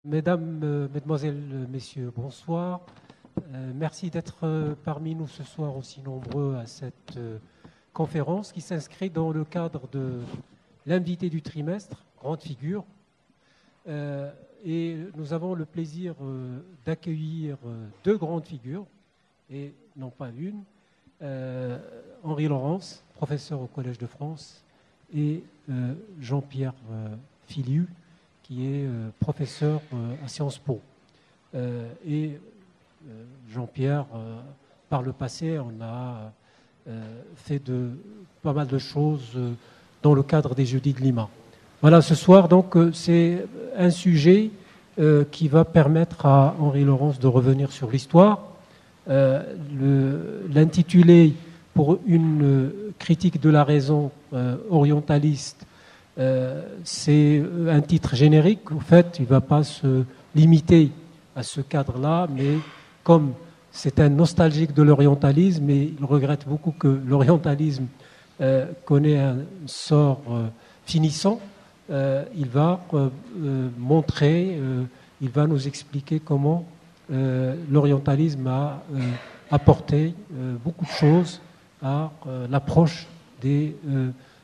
Mesdames, Mesdemoiselles, Messieurs, bonsoir. Merci d'être parmi nous ce soir aussi nombreux à cette conférence qui s'inscrit dans le cadre de l'invité du trimestre, grande figure. Et nous avons le plaisir d'accueillir deux grandes figures, et non pas une, Henri Laurence, professeur au Collège de France, et Jean-Pierre Filiu, qui est professeur à Sciences Po. Jean-Pierre, par le passé, on a fait pas mal de choses dans le cadre des Jeudis de Lima. Voilà, ce soir, donc, c'est un sujet qui va permettre à Henri Laurence de revenir sur l'histoire. L'intitulé pour une critique de la raison orientaliste, c'est un titre générique. En fait, il ne va pas se limiter à ce cadre-là, mais comme c'est un nostalgique de l'orientalisme, et il regrette beaucoup que l'orientalisme connaît un sort finissant, il va montrer, il va nous expliquer comment l'orientalisme a apporté beaucoup de choses à l'approche des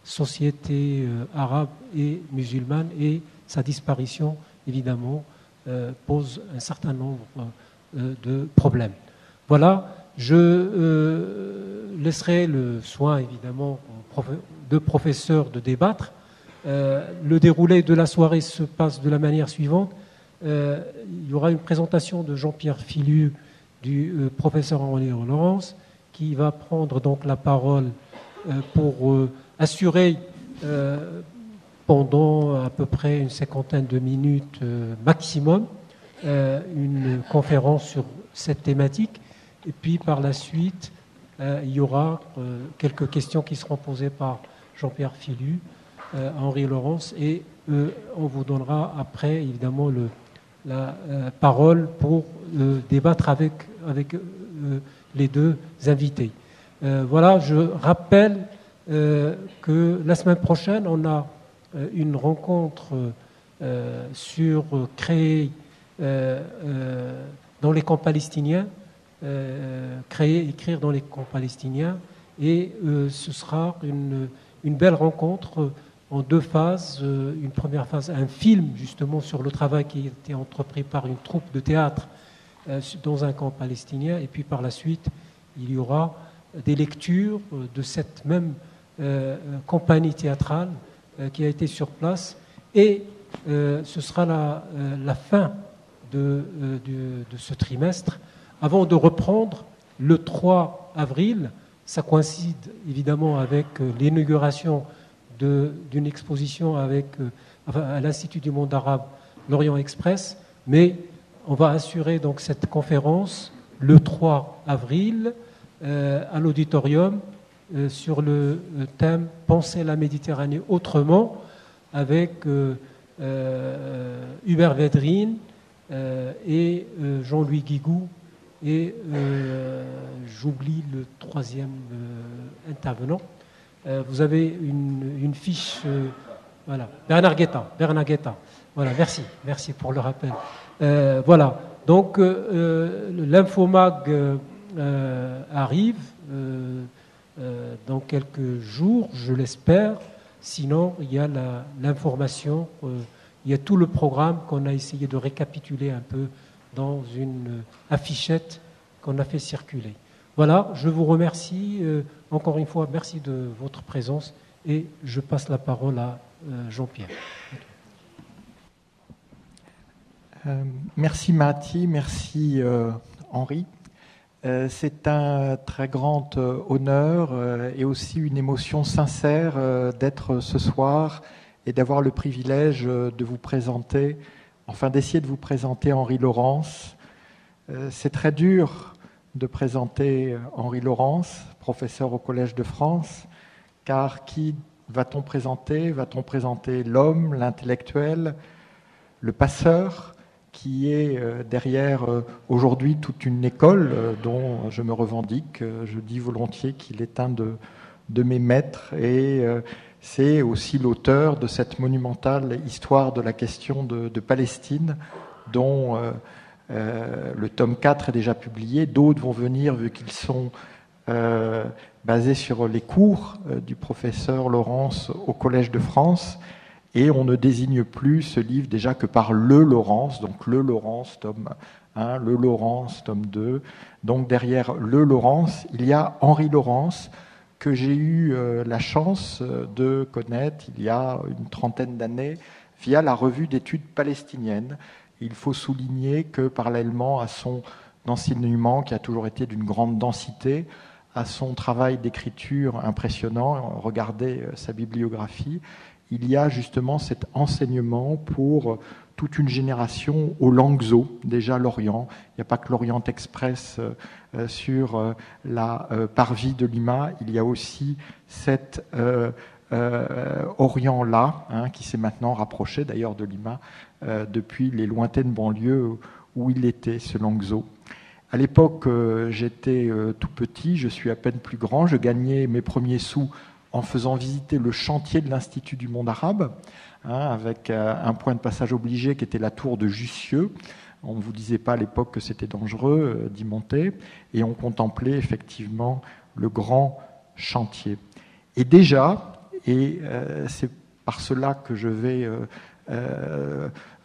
sociétés arabes et musulmanes, et sa disparition, évidemment, pose un certain nombre de problèmes. Voilà, je laisserai le soin, évidemment, aux deux professeurs de débattre. Le déroulé de la soirée se passe de la manière suivante. Il y aura une présentation de Jean-Pierre Filiu, du professeur Henri Laurence, qui va prendre donc la parole pour assurer pendant à peu près une cinquantaine de minutes maximum une conférence sur cette thématique. Et puis par la suite, il y aura quelques questions qui seront posées par Jean-Pierre Filiu, Henri Laurence, et on vous donnera après évidemment la parole pour débattre avec les deux invités. Voilà, je rappelle que la semaine prochaine, on a une rencontre sur créer dans les camps palestiniens, écrire dans les camps palestiniens, et ce sera une belle rencontre en deux phases. Une première phase, un film justement sur le travail qui a été entrepris par une troupe de théâtre dans un camp palestinien, et puis par la suite, il y aura des lectures de cette même compagnie théâtrale qui a été sur place, et ce sera la fin de ce trimestre, avant de reprendre le 3 avril. Ça coïncide évidemment avec l'inauguration d'une exposition à l'Institut du monde arabe, l'Orient Express, mais on va assurer donc cette conférence le 3 avril à l'auditorium sur le thème « Penser la Méditerranée autrement » avec Hubert Védrine et Jean-Louis Guigou, et j'oublie le troisième intervenant. Vous avez une fiche, voilà, Bernard Guetta. Voilà, merci pour le rappel. Voilà, donc l'Infomag arrive dans quelques jours, je l'espère. Sinon, il y a l'information, il y a tout le programme qu'on a essayé de récapituler un peu dans une affichette qu'on a fait circuler. Voilà, je vous remercie. Encore une fois, merci de votre présence, et je passe la parole à Jean-Pierre. Merci Mati, merci Henri. C'est un très grand honneur et aussi une émotion sincère d'être ce soir et d'avoir le privilège de vous présenter, enfin d'essayer de vous présenter Henri Laurence. C'est très dur de présenter Henri Laurence, professeur au Collège de France, car qui va-t-on présenter ? Va-t-on présenter l'homme, l'intellectuel, le passeur, qui est derrière aujourd'hui toute une école dont je me revendique. Je dis volontiers qu'il est un de mes maîtres, et c'est aussi l'auteur de cette monumentale histoire de la question de Palestine dont le tome 4 est déjà publié. D'autres vont venir, vu qu'ils sont basés sur les cours du professeur Laurence au Collège de France. Et on ne désigne plus ce livre déjà que par le Laurence, donc le Laurence, tome 1, le Laurence, tome 2. Donc derrière le Laurence, il y a Henri Laurence, que j'ai eu la chance de connaître il y a une trentaine d'années via la revue d'études palestiniennes. Il faut souligner que parallèlement à son enseignement, qui a toujours été d'une grande densité, à son travail d'écriture impressionnant, regardez sa bibliographie, il y a justement cet enseignement pour toute une génération aux langues O, déjà l'Orient. Il n'y a pas que l'Orient Express sur la parvis de Lima, il y a aussi cet Orient-là, qui s'est maintenant rapproché d'ailleurs de Lima depuis les lointaines banlieues où il était, ce Langso. À l'époque, j'étais tout petit, je suis à peine plus grand, je gagnais mes premiers sous en faisant visiter le chantier de l'Institut du monde arabe, avec un point de passage obligé qui était la tour de Jussieu. On ne vous disait pas à l'époque que c'était dangereux d'y monter, et on contemplait effectivement le grand chantier. Et déjà, et c'est par cela que je vais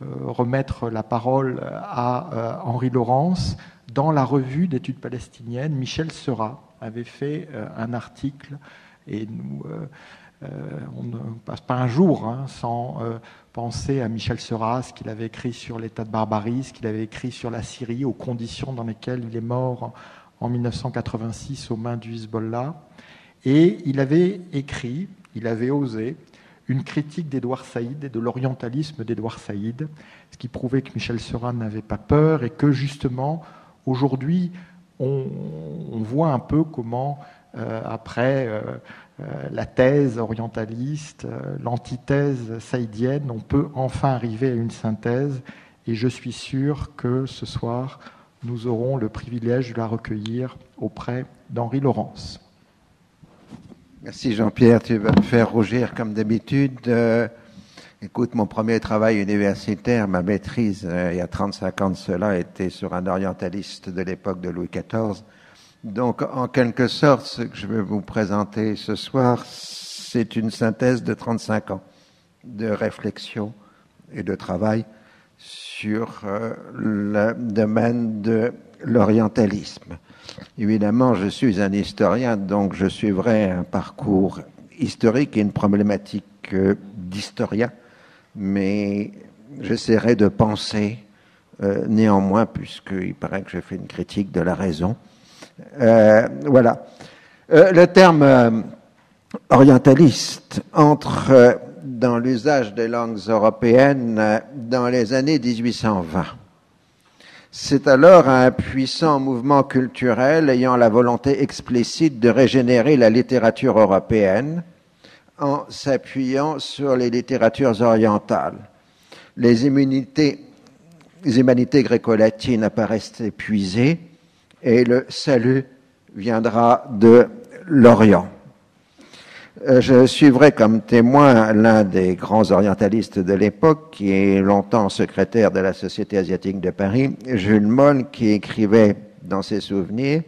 remettre la parole à Henri Laurence, dans la revue d'études palestiniennes, Michel Seurat avait fait un article, et nous, on ne passe pas un jour sans penser à Michel Seurat, ce qu'il avait écrit sur l'état de barbarie, ce qu'il avait écrit sur la Syrie, aux conditions dans lesquelles il est mort en 1986 aux mains du Hezbollah. Et il avait écrit, il avait osé, une critique d'Édouard Saïd et de l'orientalisme d'Édouard Saïd, ce qui prouvait que Michel Seurat n'avait pas peur et que justement, aujourd'hui, on voit un peu comment, après la thèse orientaliste, l'antithèse saïdienne, on peut enfin arriver à une synthèse. Et je suis sûr que ce soir, nous aurons le privilège de la recueillir auprès d'Henri Laurence. Merci Jean-Pierre, tu vas me faire rougir comme d'habitude. Écoute, mon premier travail universitaire, ma maîtrise, il y a 35 ans de cela, était sur un orientaliste de l'époque de Louis XIV. Donc, en quelque sorte, ce que je vais vous présenter ce soir, c'est une synthèse de 35 ans de réflexion et de travail sur le domaine de l'orientalisme. Évidemment, je suis un historien, donc je suivrai un parcours historique et une problématique d'historien, mais j'essaierai de penser néanmoins, puisqu'il paraît que j'ai fait une critique de la raison. Voilà. Le terme orientaliste entre dans l'usage des langues européennes dans les années 1820. C'est alors un puissant mouvement culturel ayant la volonté explicite de régénérer la littérature européenne en s'appuyant sur les littératures orientales. Les humanités gréco-latines apparaissent épuisées et le salut viendra de l'Orient. Je suivrai comme témoin l'un des grands orientalistes de l'époque, qui est longtemps secrétaire de la Société asiatique de Paris, Jules Moll, qui écrivait dans ses souvenirs: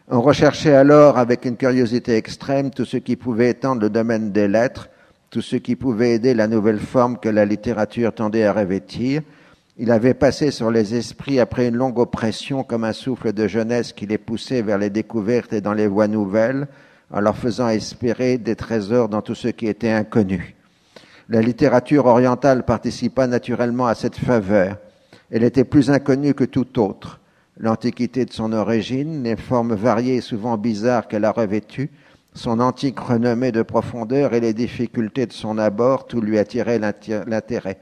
on recherchait alors avec une curiosité extrême tout ce qui pouvait étendre le domaine des lettres, tout ce qui pouvait aider la nouvelle forme que la littérature tendait à revêtir. Il avait passé sur les esprits après une longue oppression comme un souffle de jeunesse qui les poussait vers les découvertes et dans les voies nouvelles, en leur faisant espérer des trésors dans tout ce qui était inconnu. La littérature orientale participa naturellement à cette faveur. Elle était plus inconnue que toute autre. L'antiquité de son origine, les formes variées et souvent bizarres qu'elle a revêtues, son antique renommée de profondeur et les difficultés de son abord, tout lui attirait l'intérêt.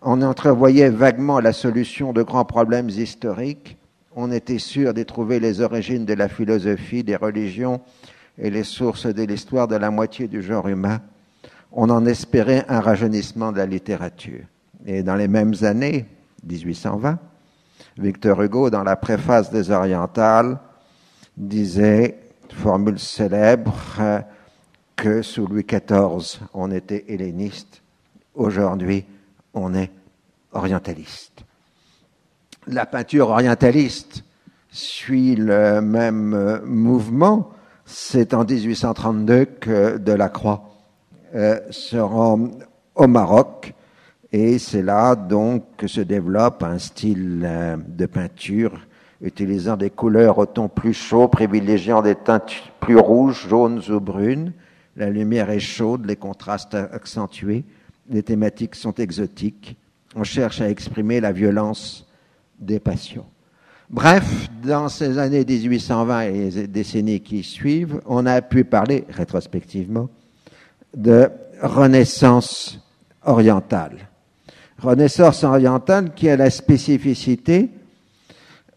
On entrevoyait vaguement la solution de grands problèmes historiques. On était sûr d'y trouver les origines de la philosophie, des religions et les sources de l'histoire de la moitié du genre humain. On en espérait un rajeunissement de la littérature. Et dans les mêmes années, 1820, Victor Hugo, dans la préface des Orientales, disait, formule célèbre, que sous Louis XIV, on était helléniste. Aujourd'hui, on est orientaliste. La peinture orientaliste suit le même mouvement. C'est en 1832 que Delacroix se rend au Maroc, et c'est là donc que se développe un style de peinture utilisant des couleurs au ton plus chaud, privilégiant des teintes plus rouges, jaunes ou brunes. La lumière est chaude, les contrastes accentués, les thématiques sont exotiques. On cherche à exprimer la violence des passions. Bref, dans ces années 1820 et les décennies qui suivent, on a pu parler rétrospectivement de Renaissance orientale. Renaissance orientale qui a la spécificité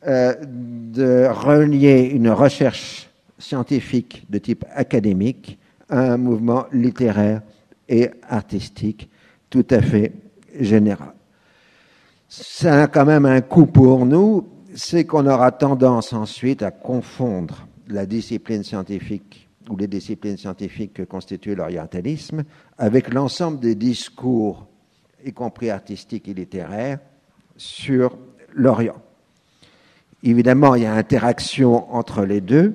de relier une recherche scientifique de type académique à un mouvement littéraire et artistique tout à fait général. Ça a quand même un coût pour nous, c'est qu'on aura tendance ensuite à confondre la discipline scientifique ou les disciplines scientifiques que constitue l'orientalisme avec l'ensemble des discours, y compris artistiques et littéraires, sur l'Orient. Évidemment, il y a interaction entre les deux,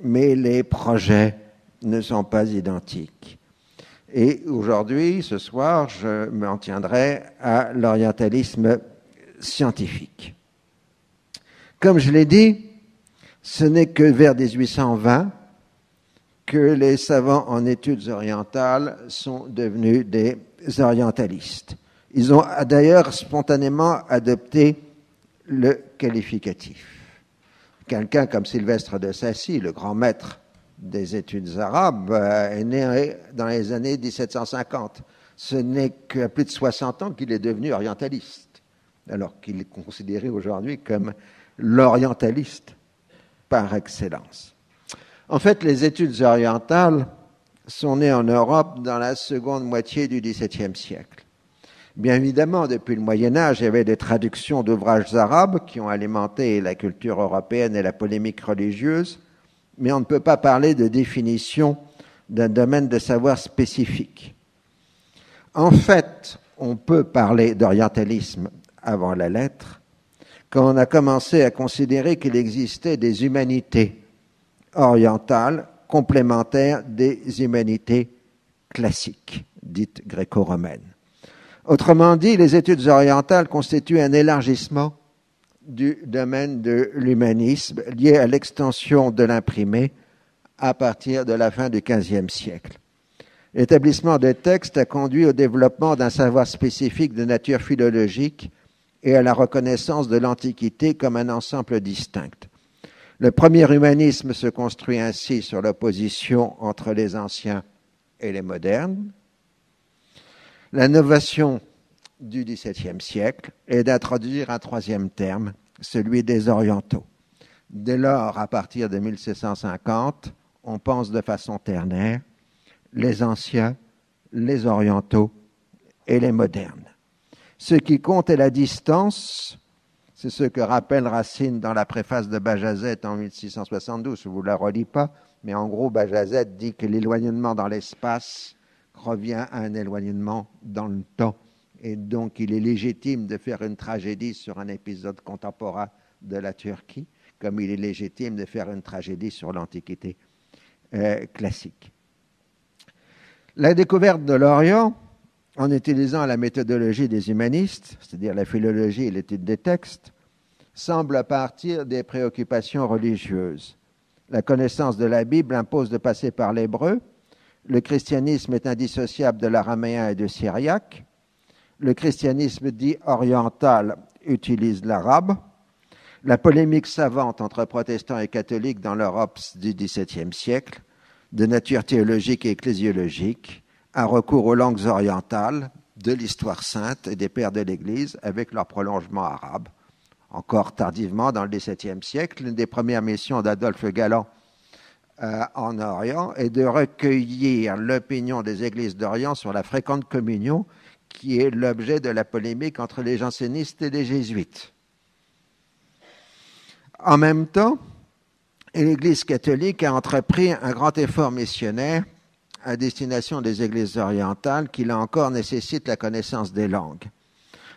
mais les projets ne sont pas identiques. Et aujourd'hui, ce soir, je m'en tiendrai à l'orientalisme scientifique. Comme je l'ai dit, ce n'est que vers 1820 que les savants en études orientales sont devenus des orientalistes. Ils ont d'ailleurs spontanément adopté le qualificatif. Quelqu'un comme Sylvestre de Sacy, le grand maître des études arabes, est né dans les années 1750. Ce n'est qu'à plus de 60 ans qu'il est devenu orientaliste, alors qu'il est considéré aujourd'hui comme l'orientaliste par excellence. En fait, les études orientales sont nées en Europe dans la seconde moitié du XVIIe siècle. Bien évidemment, depuis le Moyen-Âge, il y avait des traductions d'ouvrages arabes qui ont alimenté la culture européenne et la polémique religieuse, mais on ne peut pas parler de définition d'un domaine de savoir spécifique. En fait, on peut parler d'orientalisme avant la lettre quand on a commencé à considérer qu'il existait des humanités orientales complémentaires des humanités classiques, dites gréco-romaines. Autrement dit, les études orientales constituent un élargissement du domaine de l'humanisme lié à l'extension de l'imprimé à partir de la fin du XVe siècle. L'établissement des textes a conduit au développement d'un savoir spécifique de nature philologique et à la reconnaissance de l'Antiquité comme un ensemble distinct. Le premier humanisme se construit ainsi sur l'opposition entre les anciens et les modernes. L'innovation du XVIIe siècle est d'introduire un troisième terme, celui des orientaux. Dès lors, à partir de 1750, on pense de façon ternaire les anciens, les orientaux et les modernes. Ce qui compte est la distance, c'est ce que rappelle Racine dans la préface de Bajazet en 1672, je ne vous la relis pas, mais en gros, Bajazet dit que l'éloignement dans l'espace revient à un éloignement dans le temps. Et donc, il est légitime de faire une tragédie sur un épisode contemporain de la Turquie, comme il est légitime de faire une tragédie sur l'Antiquité classique. La découverte de l'Orient, en utilisant la méthodologie des humanistes, c'est-à-dire la philologie et l'étude des textes, semble partir des préoccupations religieuses. La connaissance de la Bible impose de passer par l'hébreu. Le christianisme est indissociable de l'araméen et du syriaque. Le christianisme dit oriental utilise l'arabe. La polémique savante entre protestants et catholiques dans l'Europe du XVIIe siècle, de nature théologique et ecclésiologique, a recours aux langues orientales, de l'histoire sainte et des pères de l'Église avec leur prolongement arabe. Encore tardivement, dans le XVIIe siècle, l'une des premières missions d'Adolphe Galland en Orient est de recueillir l'opinion des églises d'Orient sur la fréquente communion, qui est l'objet de la polémique entre les jansénistes et les jésuites. En même temps, l'Église catholique a entrepris un grand effort missionnaire à destination des églises orientales qui, là encore, nécessite la connaissance des langues.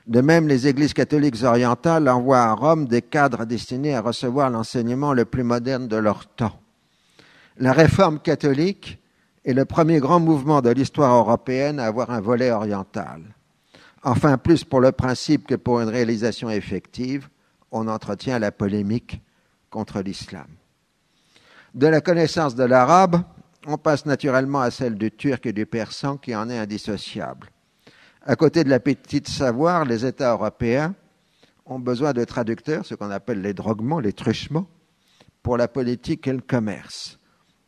De même, les églises catholiques orientales envoient à Rome des cadres destinés à recevoir l'enseignement le plus moderne de leur temps. La réforme catholique est le premier grand mouvement de l'histoire européenne à avoir un volet oriental. Enfin, plus pour le principe que pour une réalisation effective, on entretient la polémique contre l'islam. De la connaissance de l'arabe, on passe naturellement à celle du turc et du persan qui en est indissociable. À côté de l'appétit de savoir, les États européens ont besoin de traducteurs, ce qu'on appelle les droguements, les truchements, pour la politique et le commerce.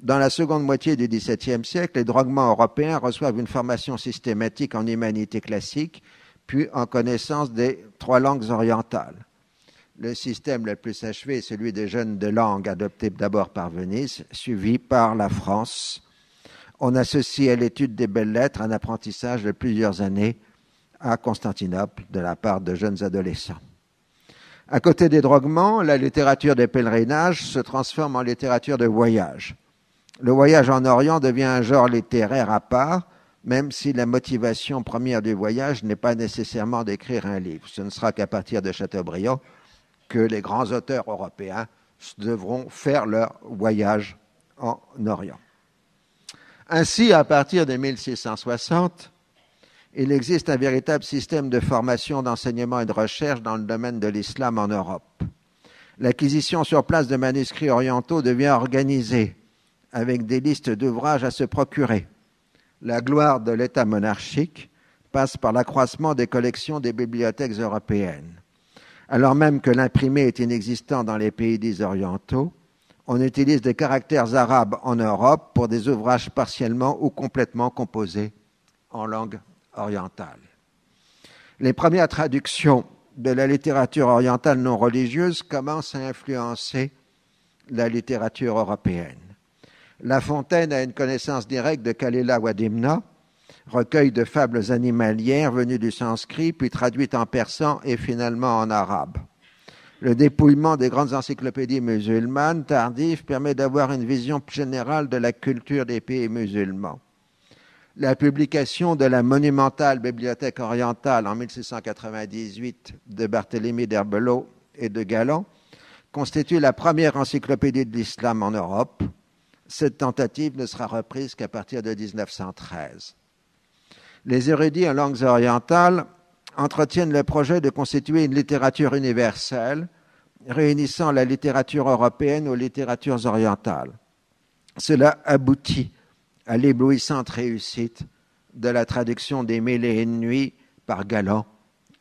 Dans la seconde moitié du XVIIe siècle, les droguements européens reçoivent une formation systématique en humanité classique, puis en connaissance des 3 langues orientales. Le système le plus achevé est celui des jeunes de langue, adopté d'abord par Venise, suivi par la France. On associe à l'étude des belles-lettres un apprentissage de plusieurs années à Constantinople de la part de jeunes adolescents. À côté des droguements, la littérature des pèlerinages se transforme en littérature de voyage. Le voyage en Orient devient un genre littéraire à part, même si la motivation première du voyage n'est pas nécessairement d'écrire un livre. Ce ne sera qu'à partir de Chateaubriand que les grands auteurs européens devront faire leur voyage en Orient. Ainsi, à partir de 1660, il existe un véritable système de formation, d'enseignement et de recherche dans le domaine de l'islam en Europe. L'acquisition sur place de manuscrits orientaux devient organisée, avec des listes d'ouvrages à se procurer. La gloire de l'État monarchique passe par l'accroissement des collections des bibliothèques européennes. Alors même que l'imprimé est inexistant dans les pays dits orientaux, on utilise des caractères arabes en Europe pour des ouvrages partiellement ou complètement composés en langue orientale. Les premières traductions de la littérature orientale non religieuse commencent à influencer la littérature européenne. La Fontaine a une connaissance directe de Kalila Wadimna, recueil de fables animalières venues du sanskrit, puis traduites en persan et finalement en arabe. Le dépouillement des grandes encyclopédies musulmanes tardives permet d'avoir une vision générale de la culture des pays musulmans. La publication de la monumentale Bibliothèque orientale en 1698 de Barthélemy d'Herbelot et de Galland constitue la première encyclopédie de l'islam en Europe. Cette tentative ne sera reprise qu'à partir de 1913. Les érudits en langues orientales entretiennent le projet de constituer une littérature universelle, réunissant la littérature européenne aux littératures orientales. Cela aboutit à l'éblouissante réussite de la traduction des Mille et une nuits par Galland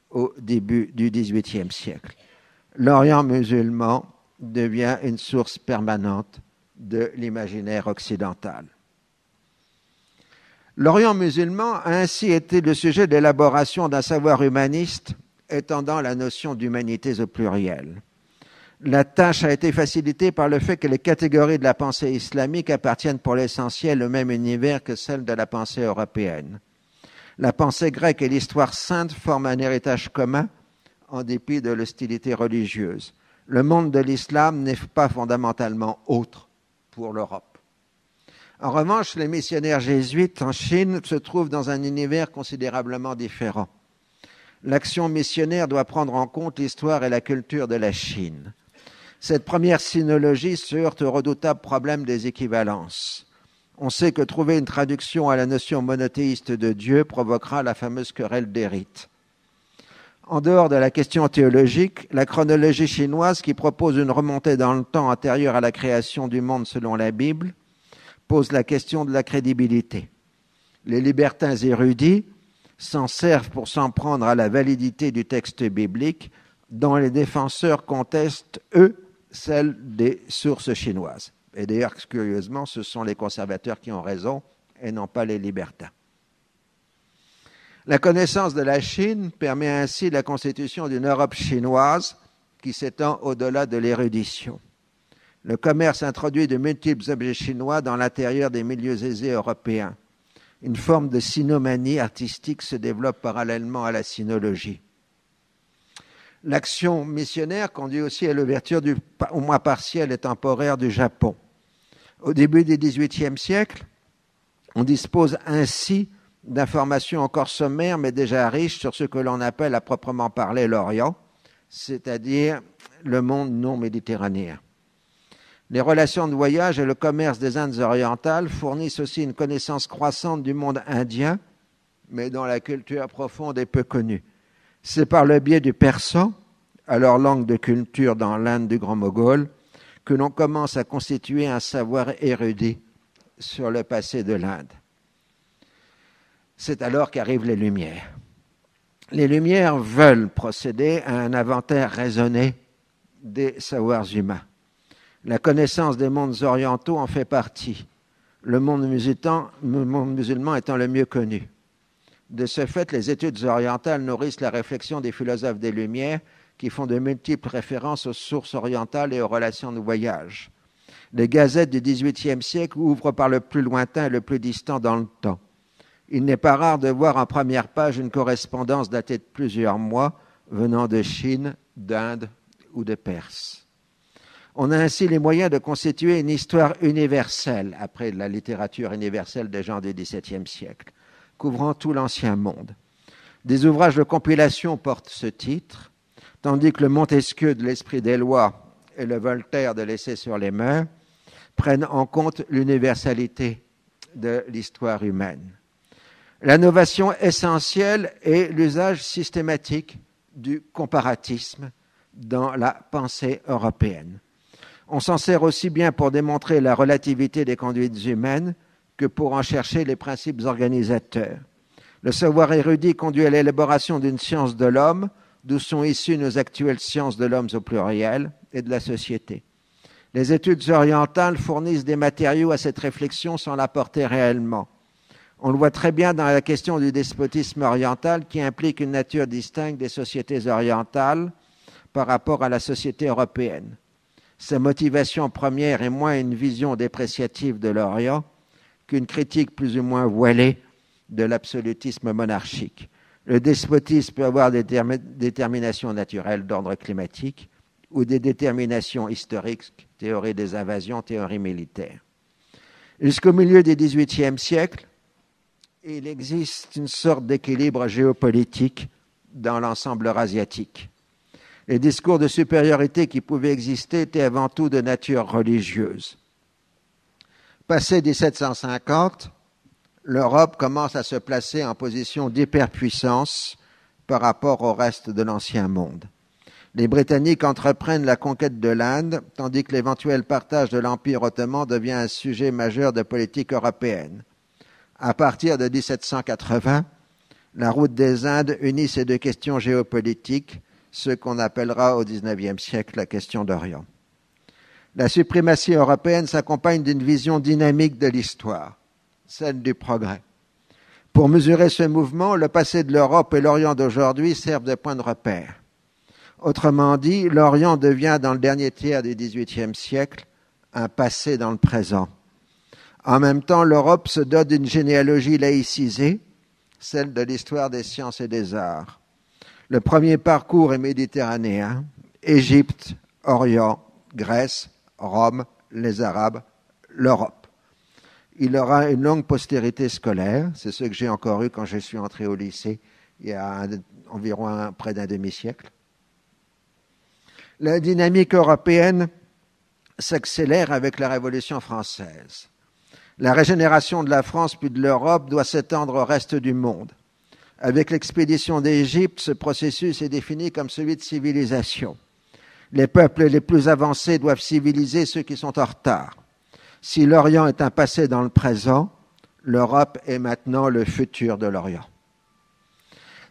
au début du XVIIIe siècle. L'Orient musulman devient une source permanente de l'imaginaire occidental. L'Orient musulman a ainsi été le sujet d'élaboration d'un savoir humaniste étendant la notion d'humanité au pluriel. La tâche a été facilitée par le fait que les catégories de la pensée islamique appartiennent pour l'essentiel au même univers que celles de la pensée européenne. La pensée grecque et l'histoire sainte forment un héritage commun en dépit de l'hostilité religieuse. Le monde de l'islam n'est pas fondamentalement autre pour l'Europe. En revanche, les missionnaires jésuites en Chine se trouvent dans un univers considérablement différent. L'action missionnaire doit prendre en compte l'histoire et la culture de la Chine. Cette première sinologie se heurte au redoutable problème des équivalences. On sait que trouver une traduction à la notion monothéiste de Dieu provoquera la fameuse querelle des rites. En dehors de la question théologique, la chronologie chinoise, qui propose une remontée dans le temps antérieure à la création du monde selon la Bible, pose la question de la crédibilité. Les libertins érudits s'en servent pour s'en prendre à la validité du texte biblique, dont les défenseurs contestent, eux, celle des sources chinoises. Et d'ailleurs, curieusement, ce sont les conservateurs qui ont raison et non pas les libertins. La connaissance de la Chine permet ainsi la constitution d'une Europe chinoise qui s'étend au-delà de l'érudition. Le commerce introduit de multiples objets chinois dans l'intérieur des milieux aisés européens. Une forme de sinomanie artistique se développe parallèlement à la sinologie. L'action missionnaire conduit aussi à l'ouverture au moins partielle et temporaire du Japon. Au début du XVIIIe siècle, on dispose ainsi d'informations encore sommaires, mais déjà riches sur ce que l'on appelle à proprement parler l'Orient, c'est-à-dire le monde non méditerranéen. Les relations de voyage et le commerce des Indes orientales fournissent aussi une connaissance croissante du monde indien, mais dont la culture profonde est peu connue. C'est par le biais du persan, alors langue de culture dans l'Inde du Grand Mogol, que l'on commence à constituer un savoir érudit sur le passé de l'Inde. C'est alors qu'arrivent les Lumières. Les Lumières veulent procéder à un inventaire raisonné des savoirs humains. La connaissance des mondes orientaux en fait partie, le monde musulman étant le mieux connu. De ce fait, les études orientales nourrissent la réflexion des philosophes des Lumières qui font de multiples références aux sources orientales et aux relations de voyage. Les gazettes du XVIIIe siècle ouvrent par le plus lointain et le plus distant dans le temps. Il n'est pas rare de voir en première page une correspondance datée de plusieurs mois venant de Chine, d'Inde ou de Perse. On a ainsi les moyens de constituer une histoire universelle, après la littérature universelle des gens du XVIIe siècle, couvrant tout l'ancien monde. Des ouvrages de compilation portent ce titre, tandis que le Montesquieu de l'Esprit des lois et le Voltaire de l'Essai sur les mœurs prennent en compte l'universalité de l'histoire humaine. L'innovation essentielle est l'usage systématique du comparatisme dans la pensée européenne. On s'en sert aussi bien pour démontrer la relativité des conduites humaines que pour en chercher les principes organisateurs. Le savoir érudit conduit à l'élaboration d'une science de l'homme, d'où sont issues nos actuelles sciences de l'homme au pluriel et de la société. Les études orientales fournissent des matériaux à cette réflexion sans l'apporter réellement. On le voit très bien dans la question du despotisme oriental qui implique une nature distincte des sociétés orientales par rapport à la société européenne. Sa motivation première est moins une vision dépréciative de l'Orient qu'une critique plus ou moins voilée de l'absolutisme monarchique. Le despotisme peut avoir des déterminations naturelles d'ordre climatique ou des déterminations historiques, théorie des invasions, théorie militaire. Jusqu'au milieu du XVIIIe siècle, il existe une sorte d'équilibre géopolitique dans l'ensemble eurasiatique. Les discours de supériorité qui pouvaient exister étaient avant tout de nature religieuse. Passé 1750, l'Europe commence à se placer en position d'hyperpuissance par rapport au reste de l'ancien monde. Les Britanniques entreprennent la conquête de l'Inde, tandis que l'éventuel partage de l'Empire ottoman devient un sujet majeur de politique européenne. À partir de 1780, la route des Indes unit ces deux questions géopolitiques, ce qu'on appellera au XIXe siècle la question d'Orient. La suprématie européenne s'accompagne d'une vision dynamique de l'histoire, celle du progrès. Pour mesurer ce mouvement, le passé de l'Europe et l'Orient d'aujourd'hui servent de point de repère. Autrement dit, l'Orient devient, dans le dernier tiers du XVIIIe siècle, un passé dans le présent. En même temps, l'Europe se dote d'une généalogie laïcisée, celle de l'histoire des sciences et des arts. Le premier parcours est méditerranéen, Égypte, Orient, Grèce, Rome, les Arabes, l'Europe. Il aura une longue postérité scolaire, c'est ce que j'ai encore eu quand je suis entré au lycée il y a environ près d'un demi-siècle. La dynamique européenne s'accélère avec la Révolution française. La régénération de la France puis de l'Europe doit s'étendre au reste du monde. Avec l'expédition d'Égypte, ce processus est défini comme celui de civilisation. Les peuples les plus avancés doivent civiliser ceux qui sont en retard. Si l'Orient est un passé dans le présent, l'Europe est maintenant le futur de l'Orient.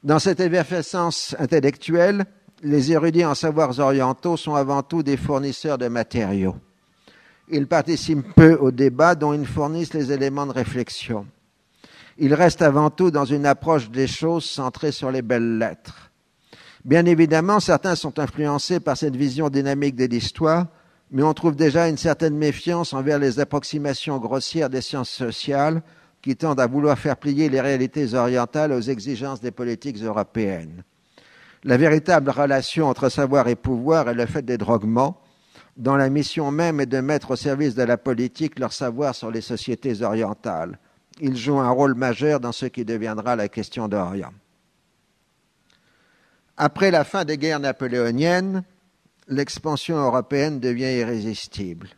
Dans cette effervescence intellectuelle, les érudits en savoirs orientaux sont avant tout des fournisseurs de matériaux. Ils participent peu au débat dont ils fournissent les éléments de réflexion. Ils restent avant tout dans une approche des choses centrée sur les belles lettres. Bien évidemment, certains sont influencés par cette vision dynamique de l'histoire, mais on trouve déjà une certaine méfiance envers les approximations grossières des sciences sociales qui tendent à vouloir faire plier les réalités orientales aux exigences des politiques européennes. La véritable relation entre savoir et pouvoir est le fait des droguements, dont la mission même est de mettre au service de la politique leur savoir sur les sociétés orientales, Ils jouent un rôle majeur dans ce qui deviendra la question d'Orient. Après la fin des guerres napoléoniennes, l'expansion européenne devient irrésistible.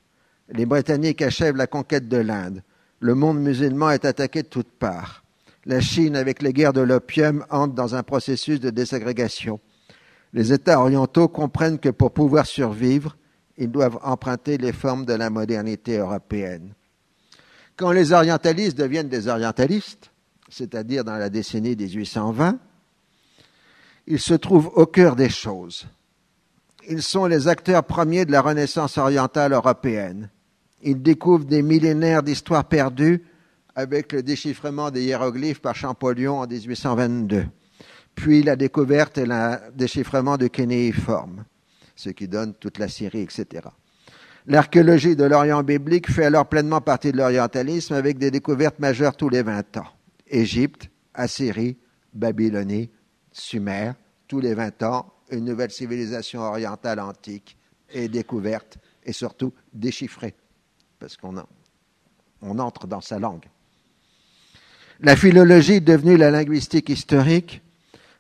Les Britanniques achèvent la conquête de l'Inde. Le monde musulman est attaqué de toutes parts. La Chine, avec les guerres de l'opium, entre dans un processus de désagrégation. Les États orientaux comprennent que pour pouvoir survivre, ils doivent emprunter les formes de la modernité européenne. Quand les orientalistes deviennent des orientalistes, c'est-à-dire dans la décennie 1820, ils se trouvent au cœur des choses. Ils sont les acteurs premiers de la Renaissance orientale européenne. Ils découvrent des millénaires d'histoire perdue avec le déchiffrement des hiéroglyphes par Champollion en 1822, puis la découverte et le déchiffrement du cunéiforme, ce qui donne toute la Syrie, etc. L'archéologie de l'Orient biblique fait alors pleinement partie de l'orientalisme avec des découvertes majeures tous les 20 ans. Égypte, Assyrie, Babylonie, Sumer, tous les 20 ans, une nouvelle civilisation orientale antique est découverte et surtout déchiffrée, parce qu'on entre dans sa langue. La philologie, devenue la linguistique historique,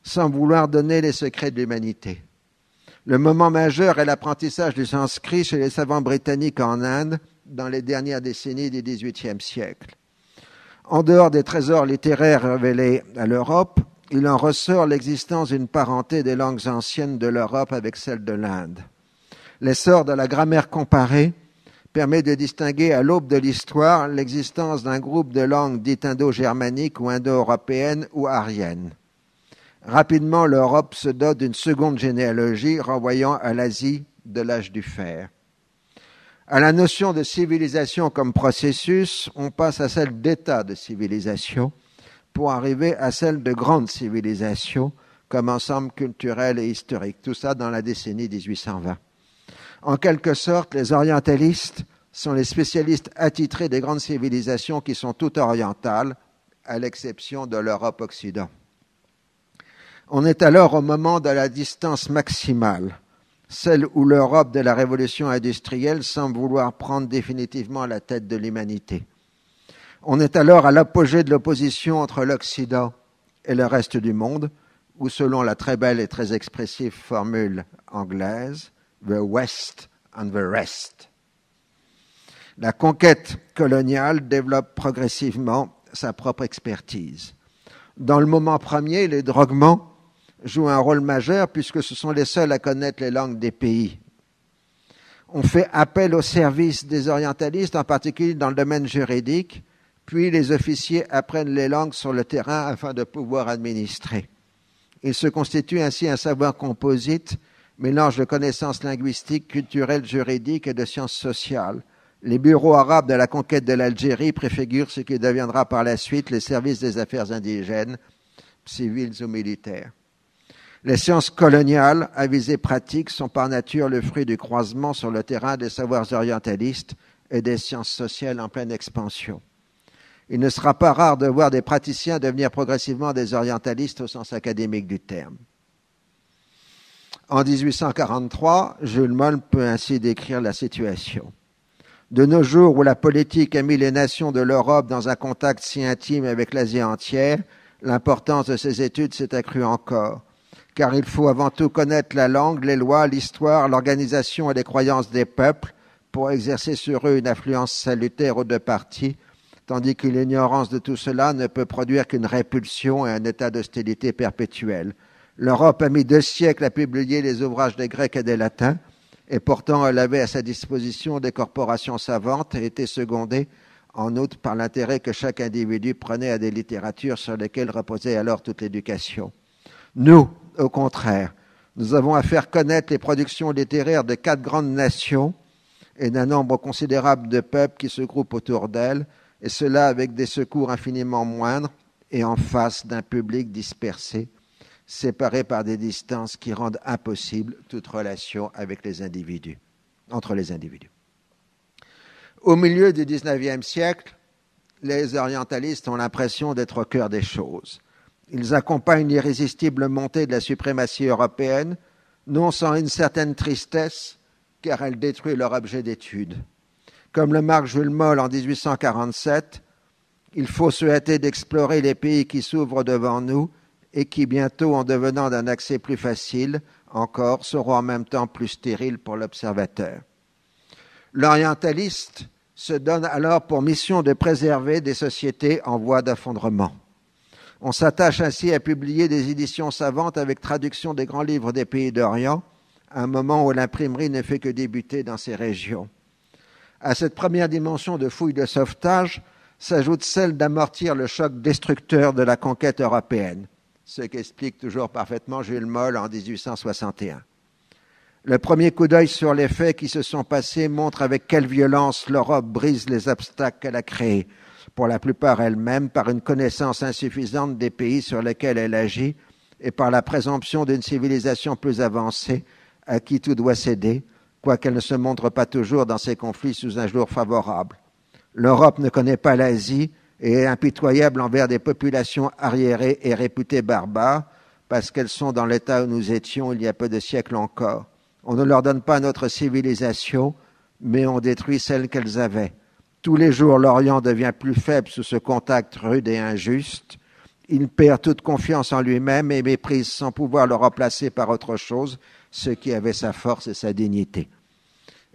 sans vouloir donner les secrets de l'humanité. Le moment majeur est l'apprentissage du sanskrit chez les savants britanniques en Inde dans les dernières décennies du XVIIIe siècle. En dehors des trésors littéraires révélés à l'Europe, il en ressort l'existence d'une parenté des langues anciennes de l'Europe avec celle de l'Inde. L'essor de la grammaire comparée permet de distinguer à l'aube de l'histoire l'existence d'un groupe de langues dites indo-germaniques ou indo-européennes ou aryennes. Rapidement, l'Europe se dote d'une seconde généalogie renvoyant à l'Asie de l'âge du fer. À la notion de civilisation comme processus, on passe à celle d'état de civilisation pour arriver à celle de grande civilisation comme ensemble culturel et historique. Tout ça dans la décennie 1820. En quelque sorte, les orientalistes sont les spécialistes attitrés des grandes civilisations qui sont toutes orientales, à l'exception de l'Europe-Occident. On est alors au moment de la distance maximale, celle où l'Europe de la révolution industrielle semble vouloir prendre définitivement la tête de l'humanité. On est alors à l'apogée de l'opposition entre l'Occident et le reste du monde, où selon la très belle et très expressive formule anglaise, the West and the rest. La conquête coloniale développe progressivement sa propre expertise. Dans le moment premier, les droguements jouent un rôle majeur puisque ce sont les seuls à connaître les langues des pays. On fait appel aux services des orientalistes, en particulier dans le domaine juridique, puis les officiers apprennent les langues sur le terrain afin de pouvoir administrer. Il se constitue ainsi un savoir composite, mélange de connaissances linguistiques, culturelles, juridiques et de sciences sociales. Les bureaux arabes de la conquête de l'Algérie préfigurent ce qui deviendra par la suite les services des affaires indigènes, civils ou militaires. Les sciences coloniales, à visée pratique, sont par nature le fruit du croisement sur le terrain des savoirs orientalistes et des sciences sociales en pleine expansion. Il ne sera pas rare de voir des praticiens devenir progressivement des orientalistes au sens académique du terme. En 1843, Jules Moll peut ainsi décrire la situation. De nos jours où la politique a mis les nations de l'Europe dans un contact si intime avec l'Asie entière, l'importance de ces études s'est accrue encore, car il faut avant tout connaître la langue, les lois, l'histoire, l'organisation et les croyances des peuples pour exercer sur eux une influence salutaire aux deux parties, tandis que l'ignorance de tout cela ne peut produire qu'une répulsion et un état d'hostilité perpétuel. L'Europe a mis 2 siècles à publier les ouvrages des Grecs et des Latins, et pourtant elle avait à sa disposition des corporations savantes et était secondée en outre par l'intérêt que chaque individu prenait à des littératures sur lesquelles reposait alors toute l'éducation. Nous, au contraire, nous avons à faire connaître les productions littéraires de 4 grandes nations et d'un nombre considérable de peuples qui se groupent autour d'elles, et cela avec des secours infiniment moindres et en face d'un public dispersé, séparé par des distances qui rendent impossible toute relation avec les individus, entre les individus. Au milieu du XIXe siècle, les orientalistes ont l'impression d'être au cœur des choses. Ils accompagnent l'irrésistible montée de la suprématie européenne, non sans une certaine tristesse, car elle détruit leur objet d'étude. Comme le marque Jules Moll en 1847, Il faut se hâter d'explorer les pays qui s'ouvrent devant nous et qui bientôt, en devenant d'un accès plus facile encore, seront en même temps plus stériles pour l'observateur. L'orientaliste se donne alors pour mission de préserver des sociétés en voie d'effondrement. On s'attache ainsi à publier des éditions savantes avec traduction des grands livres des pays d'Orient, à un moment où l'imprimerie ne fait que débuter dans ces régions. À cette première dimension de fouille de sauvetage s'ajoute celle d'amortir le choc destructeur de la conquête européenne, ce qu'explique toujours parfaitement Jules Moll en 1861. Le premier coup d'œil sur les faits qui se sont passés montre avec quelle violence l'Europe brise les obstacles qu'elle a créés, pour la plupart elle-même, par une connaissance insuffisante des pays sur lesquels elle agit et par la présomption d'une civilisation plus avancée à qui tout doit céder, quoiqu'elle ne se montre pas toujours dans ses conflits sous un jour favorable. L'Europe ne connaît pas l'Asie et est impitoyable envers des populations arriérées et réputées barbares, parce qu'elles sont dans l'état où nous étions il y a peu de siècles encore. On ne leur donne pas notre civilisation, mais on détruit celle qu'elles avaient. Tous les jours, l'Orient devient plus faible sous ce contact rude et injuste. Il perd toute confiance en lui-même et méprise sans pouvoir le remplacer par autre chose, ce qui avait sa force et sa dignité.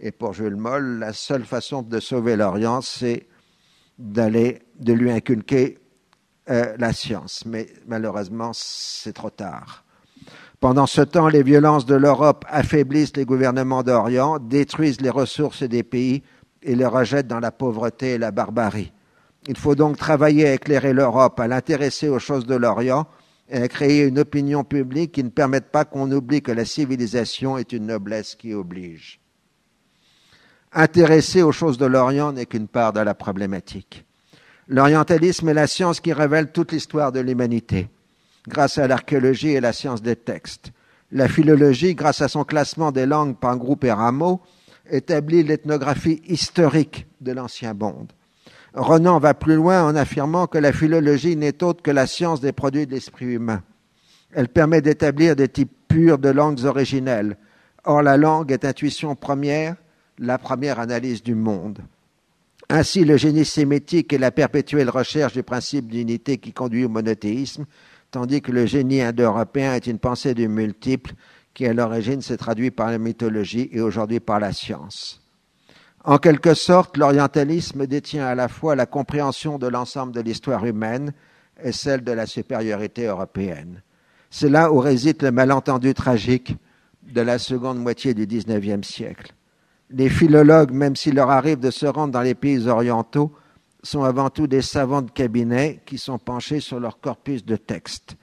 Et pour Jules Moll, la seule façon de sauver l'Orient, c'est de lui inculquer la science. Mais malheureusement, c'est trop tard. Pendant ce temps, les violences de l'Europe affaiblissent les gouvernements d'Orient, détruisent les ressources des pays et les rejettent dans la pauvreté et la barbarie. Il faut donc travailler à éclairer l'Europe, à l'intéresser aux choses de l'Orient et à créer une opinion publique qui ne permette pas qu'on oublie que la civilisation est une noblesse qui oblige. Intéresser aux choses de l'Orient n'est qu'une part de la problématique. L'orientalisme est la science qui révèle toute l'histoire de l'humanité, grâce à l'archéologie et la science des textes. La philologie, grâce à son classement des langues par groupes et rameaux, établit l'ethnographie historique de l'ancien monde. Renan va plus loin en affirmant que la philologie n'est autre que la science des produits de l'esprit humain. Elle permet d'établir des types purs de langues originelles. Or, la langue est intuition première, la première analyse du monde. Ainsi, le génie sémitique est la perpétuelle recherche du principe d'unité qui conduit au monothéisme, tandis que le génie indo-européen est une pensée du multiple qui, à l'origine, s'est traduit par la mythologie et aujourd'hui par la science. En quelque sorte, l'orientalisme détient à la fois la compréhension de l'ensemble de l'histoire humaine et celle de la supériorité européenne. C'est là où réside le malentendu tragique de la seconde moitié du XIXe siècle. Les philologues, même s'il leur arrive de se rendre dans les pays orientaux, sont avant tout des savants de cabinet qui sont penchés sur leur corpus de textes.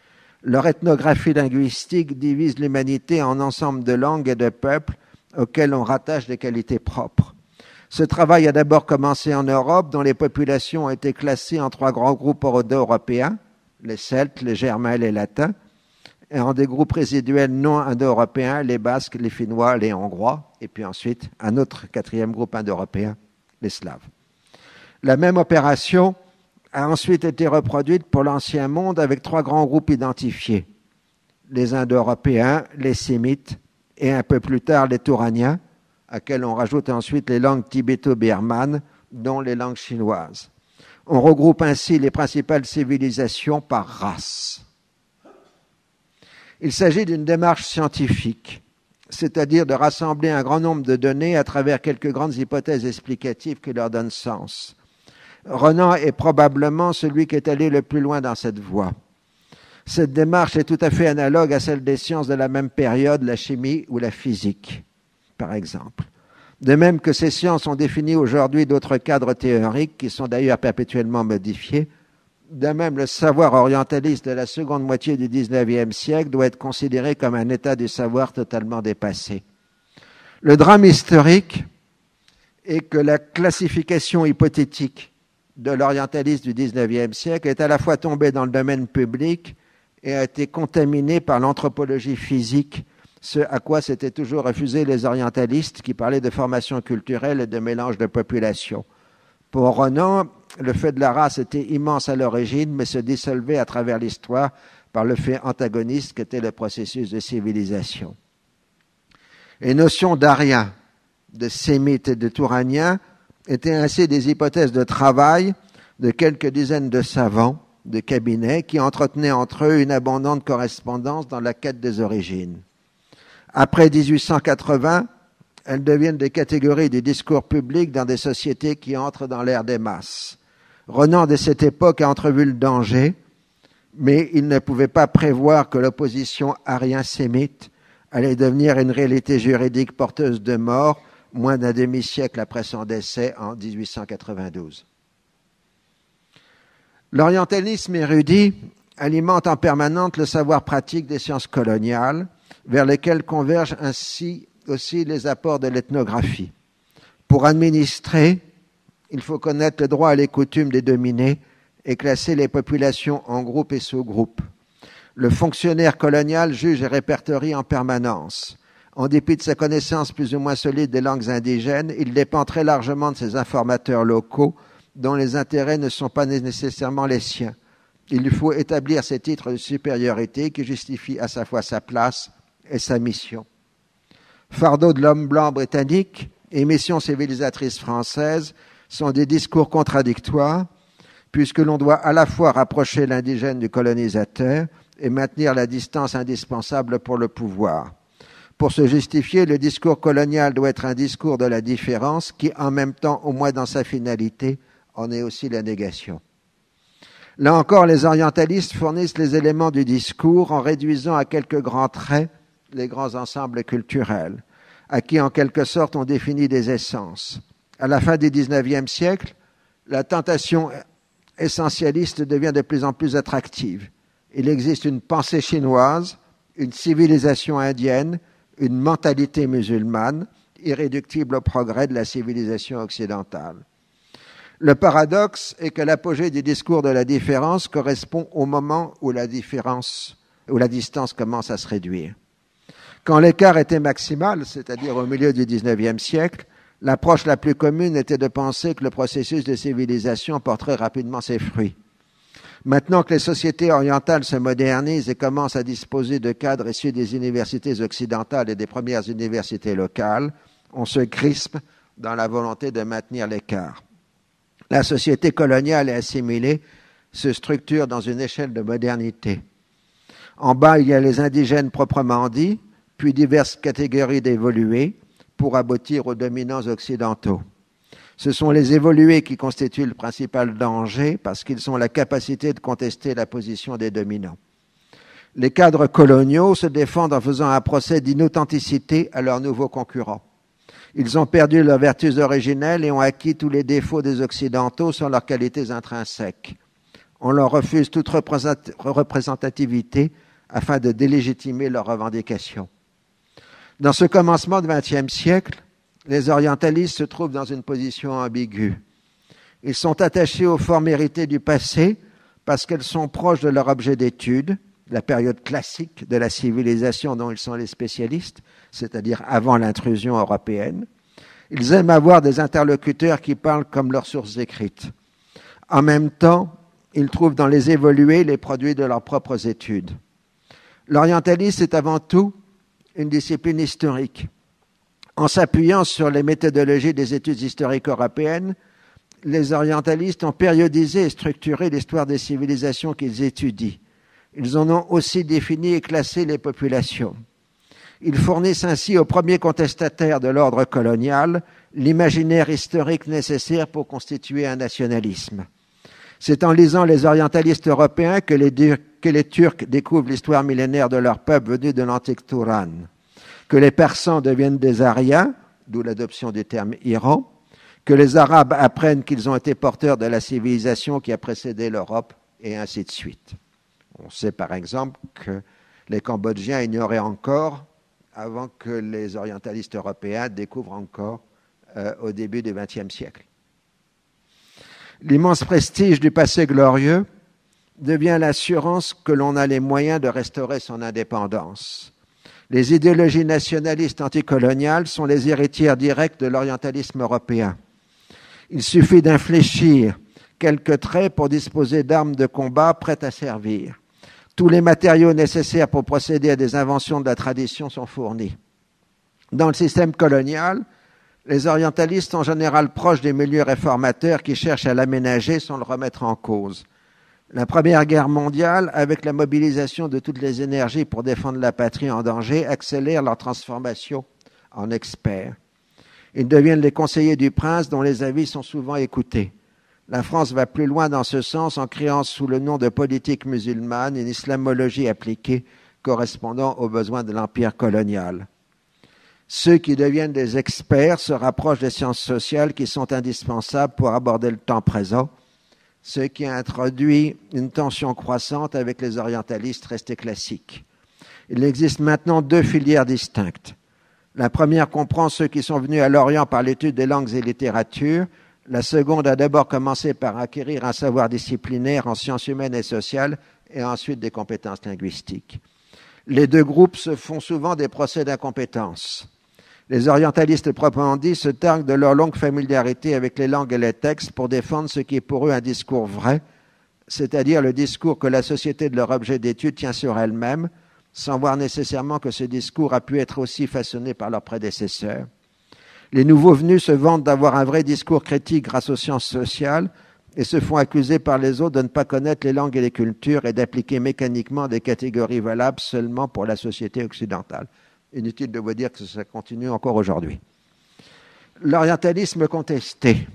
Leur ethnographie linguistique divise l'humanité en ensemble de langues et de peuples auxquels on rattache des qualités propres. Ce travail a d'abord commencé en Europe, dont les populations ont été classées en 3 grands groupes indo-européens, les Celtes, les Germains et les Latins, et en des groupes résiduels non indo-européens, les Basques, les Finnois, les Hongrois, et puis ensuite un autre 4e groupe indo-européen, les Slaves. La même opération a ensuite été reproduite pour l'Ancien Monde avec 3 grands groupes identifiés, les Indo-Européens, les Sémites et un peu plus tard les Touraniens, à quels on rajoute ensuite les langues tibéto-birmanes, dont les langues chinoises. On regroupe ainsi les principales civilisations par race. Il s'agit d'une démarche scientifique, c'est-à-dire de rassembler un grand nombre de données à travers quelques grandes hypothèses explicatives qui leur donnent sens. Renan est probablement celui qui est allé le plus loin dans cette voie. Cette démarche est tout à fait analogue à celle des sciences de la même période, la chimie ou la physique, par exemple. De même que ces sciences ont défini aujourd'hui d'autres cadres théoriques qui sont d'ailleurs perpétuellement modifiés, de même le savoir orientaliste de la seconde moitié du XIXe siècle doit être considéré comme un état du savoir totalement dépassé. Le drame historique est que la classification hypothétique de l'orientaliste du XIXe siècle est à la fois tombée dans le domaine public et a été contaminée par l'anthropologie physique, ce à quoi s'étaient toujours refusés les orientalistes qui parlaient de formation culturelle et de mélange de population. Pour Renan, le fait de la race était immense à l'origine, mais se dissolvait à travers l'histoire par le fait antagoniste qu'était le processus de civilisation. Les notions d'Ariens, de Sémites et de Touraniens étaient ainsi des hypothèses de travail de quelques dizaines de savants de cabinet qui entretenaient entre eux une abondante correspondance dans la quête des origines. Après 1880, elles deviennent des catégories du discours public dans des sociétés qui entrent dans l'ère des masses. Renan, de cette époque, a entrevu le danger, mais il ne pouvait pas prévoir que l'opposition arien-sémite allait devenir une réalité juridique porteuse de mort moins d'un demi-siècle après son décès en 1892. L'orientalisme érudit alimente en permanence le savoir pratique des sciences coloniales, vers lesquelles convergent ainsi aussi les apports de l'ethnographie. Pour administrer, il faut connaître le droit et les coutumes des dominés et classer les populations en groupes et sous-groupes. Le fonctionnaire colonial juge et répertorie en permanence. En dépit de sa connaissance plus ou moins solide des langues indigènes, il dépend très largement de ses informateurs locaux dont les intérêts ne sont pas nécessairement les siens. Il lui faut établir ces titres de supériorité qui justifient à sa fois sa place et sa mission. Fardeau de l'homme blanc britannique et mission civilisatrice française sont des discours contradictoires puisque l'on doit à la fois rapprocher l'indigène du colonisateur et maintenir la distance indispensable pour le pouvoir. Pour se justifier, le discours colonial doit être un discours de la différence qui, en même temps, au moins dans sa finalité, en est aussi la négation. Là encore, les orientalistes fournissent les éléments du discours en réduisant à quelques grands traits les grands ensembles culturels, à qui en quelque sorte on définit des essences. À la fin du XIXe siècle, la tentation essentialiste devient de plus en plus attractive. Il existe une pensée chinoise, une civilisation indienne, une mentalité musulmane, irréductible au progrès de la civilisation occidentale. Le paradoxe est que l'apogée du discours de la différence correspond au moment où la distance commence à se réduire. Quand l'écart était maximal, c'est-à-dire au milieu du XIXe siècle, l'approche la plus commune était de penser que le processus de civilisation porterait rapidement ses fruits. Maintenant que les sociétés orientales se modernisent et commencent à disposer de cadres issus des universités occidentales et des premières universités locales, on se crispe dans la volonté de maintenir l'écart. La société coloniale et assimilée se structure dans une échelle de modernité. En bas, il y a les indigènes proprement dits, puis diverses catégories d'évolués pour aboutir aux dominants occidentaux. Ce sont les évolués qui constituent le principal danger parce qu'ils ont la capacité de contester la position des dominants. Les cadres coloniaux se défendent en faisant un procès d'inauthenticité à leurs nouveaux concurrents. Ils ont perdu leurs vertus originelles et ont acquis tous les défauts des Occidentaux sans leurs qualités intrinsèques. On leur refuse toute représentativité afin de délégitimer leurs revendications. Dans ce commencement du XXe siècle, les orientalistes se trouvent dans une position ambiguë. Ils sont attachés aux formes héritées du passé parce qu'elles sont proches de leur objet d'étude, la période classique de la civilisation dont ils sont les spécialistes, c'est-à-dire avant l'intrusion européenne. Ils aiment avoir des interlocuteurs qui parlent comme leurs sources écrites. En même temps, ils trouvent dans les évolués les produits de leurs propres études. L'orientalisme est avant tout une discipline historique. En s'appuyant sur les méthodologies des études historiques européennes, les orientalistes ont périodisé et structuré l'histoire des civilisations qu'ils étudient. Ils en ont aussi défini et classé les populations. Ils fournissent ainsi aux premiers contestataires de l'ordre colonial l'imaginaire historique nécessaire pour constituer un nationalisme. C'est en lisant les orientalistes européens que les Turcs découvrent l'histoire millénaire de leur peuple venu de l'antique Touran, que les Persans deviennent des Aryens, d'où l'adoption du terme Iran, que les Arabes apprennent qu'ils ont été porteurs de la civilisation qui a précédé l'Europe, et ainsi de suite. On sait par exemple que les Cambodgiens ignoraient encore, avant que les orientalistes européens découvrent encore au début du XXe siècle. L'immense prestige du passé glorieux devient l'assurance que l'on a les moyens de restaurer son indépendance. Les idéologies nationalistes anticoloniales sont les héritières directes de l'orientalisme européen. Il suffit d'infléchir quelques traits pour disposer d'armes de combat prêtes à servir. Tous les matériaux nécessaires pour procéder à des inventions de la tradition sont fournis. Dans le système colonial, Les orientalistes sont en général proches des milieux réformateurs qui cherchent à l'aménager sans le remettre en cause. La Première Guerre mondiale, avec la mobilisation de toutes les énergies pour défendre la patrie en danger, accélère leur transformation en experts. Ils deviennent les conseillers du prince dont les avis sont souvent écoutés. La France va plus loin dans ce sens en créant sous le nom de politique musulmane une islamologie appliquée correspondant aux besoins de l'empire colonial. Ceux qui deviennent des experts se rapprochent des sciences sociales qui sont indispensables pour aborder le temps présent, ce qui introduit une tension croissante avec les orientalistes restés classiques. Il existe maintenant deux filières distinctes. La première comprend ceux qui sont venus à l'Orient par l'étude des langues et littératures. La seconde a d'abord commencé par acquérir un savoir disciplinaire en sciences humaines et sociales et ensuite des compétences linguistiques. Les deux groupes se font souvent des procès d'incompétence. Les orientalistes proprement dits se targuent de leur longue familiarité avec les langues et les textes pour défendre ce qui est pour eux un discours vrai, c'est-à-dire le discours que la société de leur objet d'étude tient sur elle-même, sans voir nécessairement que ce discours a pu être aussi façonné par leurs prédécesseurs. Les nouveaux venus se vantent d'avoir un vrai discours critique grâce aux sciences sociales et se font accuser par les autres de ne pas connaître les langues et les cultures et d'appliquer mécaniquement des catégories valables seulement pour la société occidentale. Inutile de vous dire que ça continue encore aujourd'hui. L'orientalisme contesté.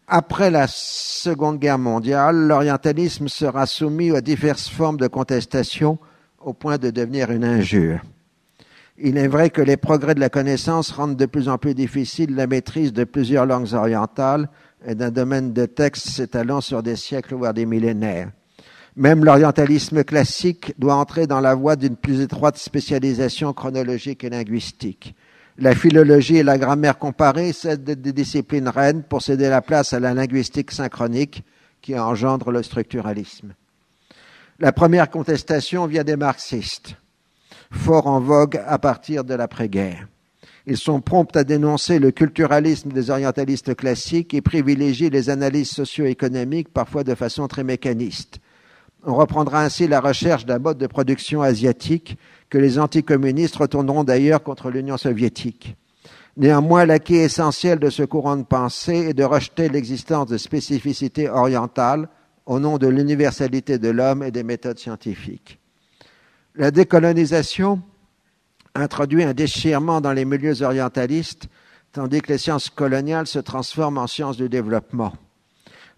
Après la Seconde Guerre mondiale, l'orientalisme sera soumis à diverses formes de contestation au point de devenir une injure. Il est vrai que les progrès de la connaissance rendent de plus en plus difficile la maîtrise de plusieurs langues orientales et d'un domaine de texte s'étalant sur des siècles voire des millénaires. Même l'orientalisme classique doit entrer dans la voie d'une plus étroite spécialisation chronologique et linguistique. La philologie et la grammaire comparée cessent d'être des disciplines reines pour céder la place à la linguistique synchronique qui engendre le structuralisme. La première contestation vient des marxistes, fort en vogue à partir de l'après-guerre. Ils sont prompts à dénoncer le culturalisme des orientalistes classiques et privilégient les analyses socio-économiques, parfois de façon très mécaniste. On reprendra ainsi la recherche d'un mode de production asiatique que les anticommunistes retourneront d'ailleurs contre l'Union soviétique. Néanmoins, l'acquis essentiel de ce courant de pensée est de rejeter l'existence de spécificités orientales au nom de l'universalité de l'homme et des méthodes scientifiques. La décolonisation introduit un déchirement dans les milieux orientalistes, tandis que les sciences coloniales se transforment en sciences du développement.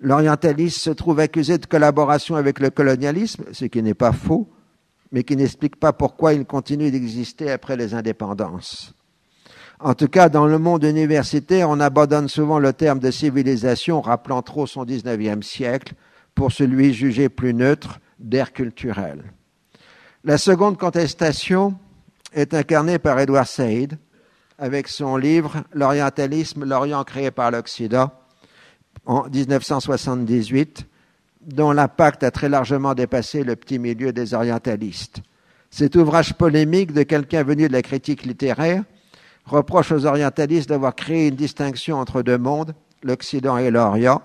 L'orientaliste se trouve accusé de collaboration avec le colonialisme, ce qui n'est pas faux, mais qui n'explique pas pourquoi il continue d'exister après les indépendances. En tout cas, dans le monde universitaire, on abandonne souvent le terme de civilisation, rappelant trop son 19e siècle, pour celui jugé plus neutre d'ère culturelle. La seconde contestation est incarnée par Edward Said, avec son livre « L'orientalisme, l'Orient créé par l'Occident » en 1978, dont l'impact a très largement dépassé le petit milieu des orientalistes. Cet ouvrage polémique de quelqu'un venu de la critique littéraire reproche aux orientalistes d'avoir créé une distinction entre deux mondes, l'Occident et l'Orient,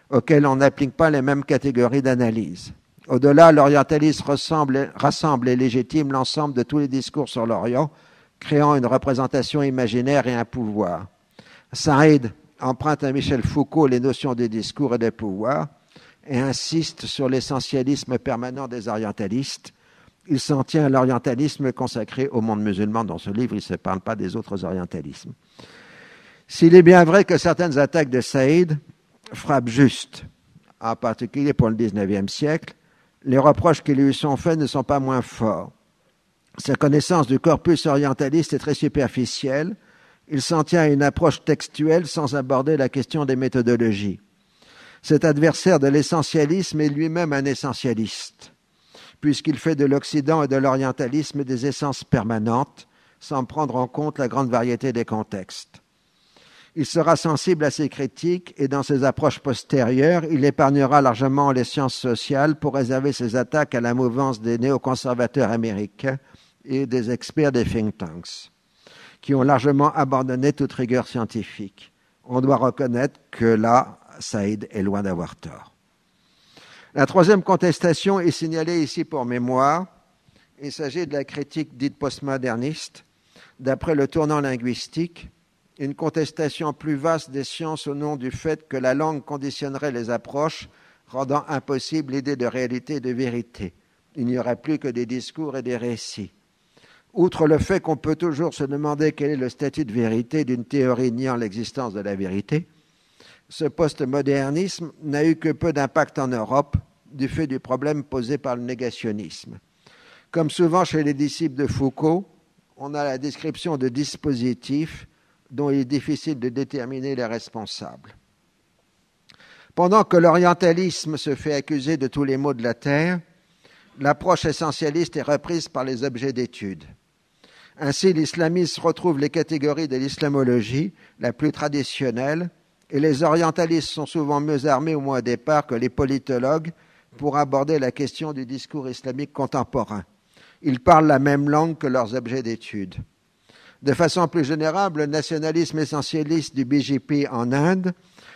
auxquels on n'applique pas les mêmes catégories d'analyse. Au-delà, l'orientalisme rassemble et légitime l'ensemble de tous les discours sur l'Orient, créant une représentation imaginaire et un pouvoir. Saïd emprunte à Michel Foucault les notions des discours et des pouvoirs et insiste sur l'essentialisme permanent des orientalistes. Il s'en tient à l'orientalisme consacré au monde musulman. Dans ce livre, il ne se parle pas des autres orientalismes. S'il est bien vrai que certaines attaques de Saïd frappent juste, en particulier pour le XIXe siècle, les reproches qui lui sont faits ne sont pas moins forts. Sa connaissance du corpus orientaliste est très superficielle. Il s'en tient à une approche textuelle sans aborder la question des méthodologies. Cet adversaire de l'essentialisme est lui-même un essentialiste, puisqu'il fait de l'Occident et de l'orientalisme des essences permanentes, sans prendre en compte la grande variété des contextes. Il sera sensible à ces critiques et dans ses approches postérieures, il épargnera largement les sciences sociales pour réserver ses attaques à la mouvance des néoconservateurs américains et des experts des think tanks, qui ont largement abandonné toute rigueur scientifique. On doit reconnaître que là, Saïd est loin d'avoir tort. La troisième contestation est signalée ici pour mémoire. Il s'agit de la critique dite postmoderniste, d'après le tournant linguistique, une contestation plus vaste des sciences au nom du fait que la langue conditionnerait les approches, rendant impossible l'idée de réalité et de vérité. Il n'y aurait plus que des discours et des récits. Outre le fait qu'on peut toujours se demander quel est le statut de vérité d'une théorie niant l'existence de la vérité, ce postmodernisme n'a eu que peu d'impact en Europe du fait du problème posé par le négationnisme. Comme souvent chez les disciples de Foucault, on a la description de dispositifs dont il est difficile de déterminer les responsables. Pendant que l'orientalisme se fait accuser de tous les maux de la terre, l'approche essentialiste est reprise par les objets d'étude. Ainsi, l'islamisme retrouve les catégories de l'islamologie la plus traditionnelle, et les orientalistes sont souvent mieux armés, au moins au départ, que les politologues pour aborder la question du discours islamique contemporain. Ils parlent la même langue que leurs objets d'étude. De façon plus générale, le nationalisme essentialiste du BJP en Inde,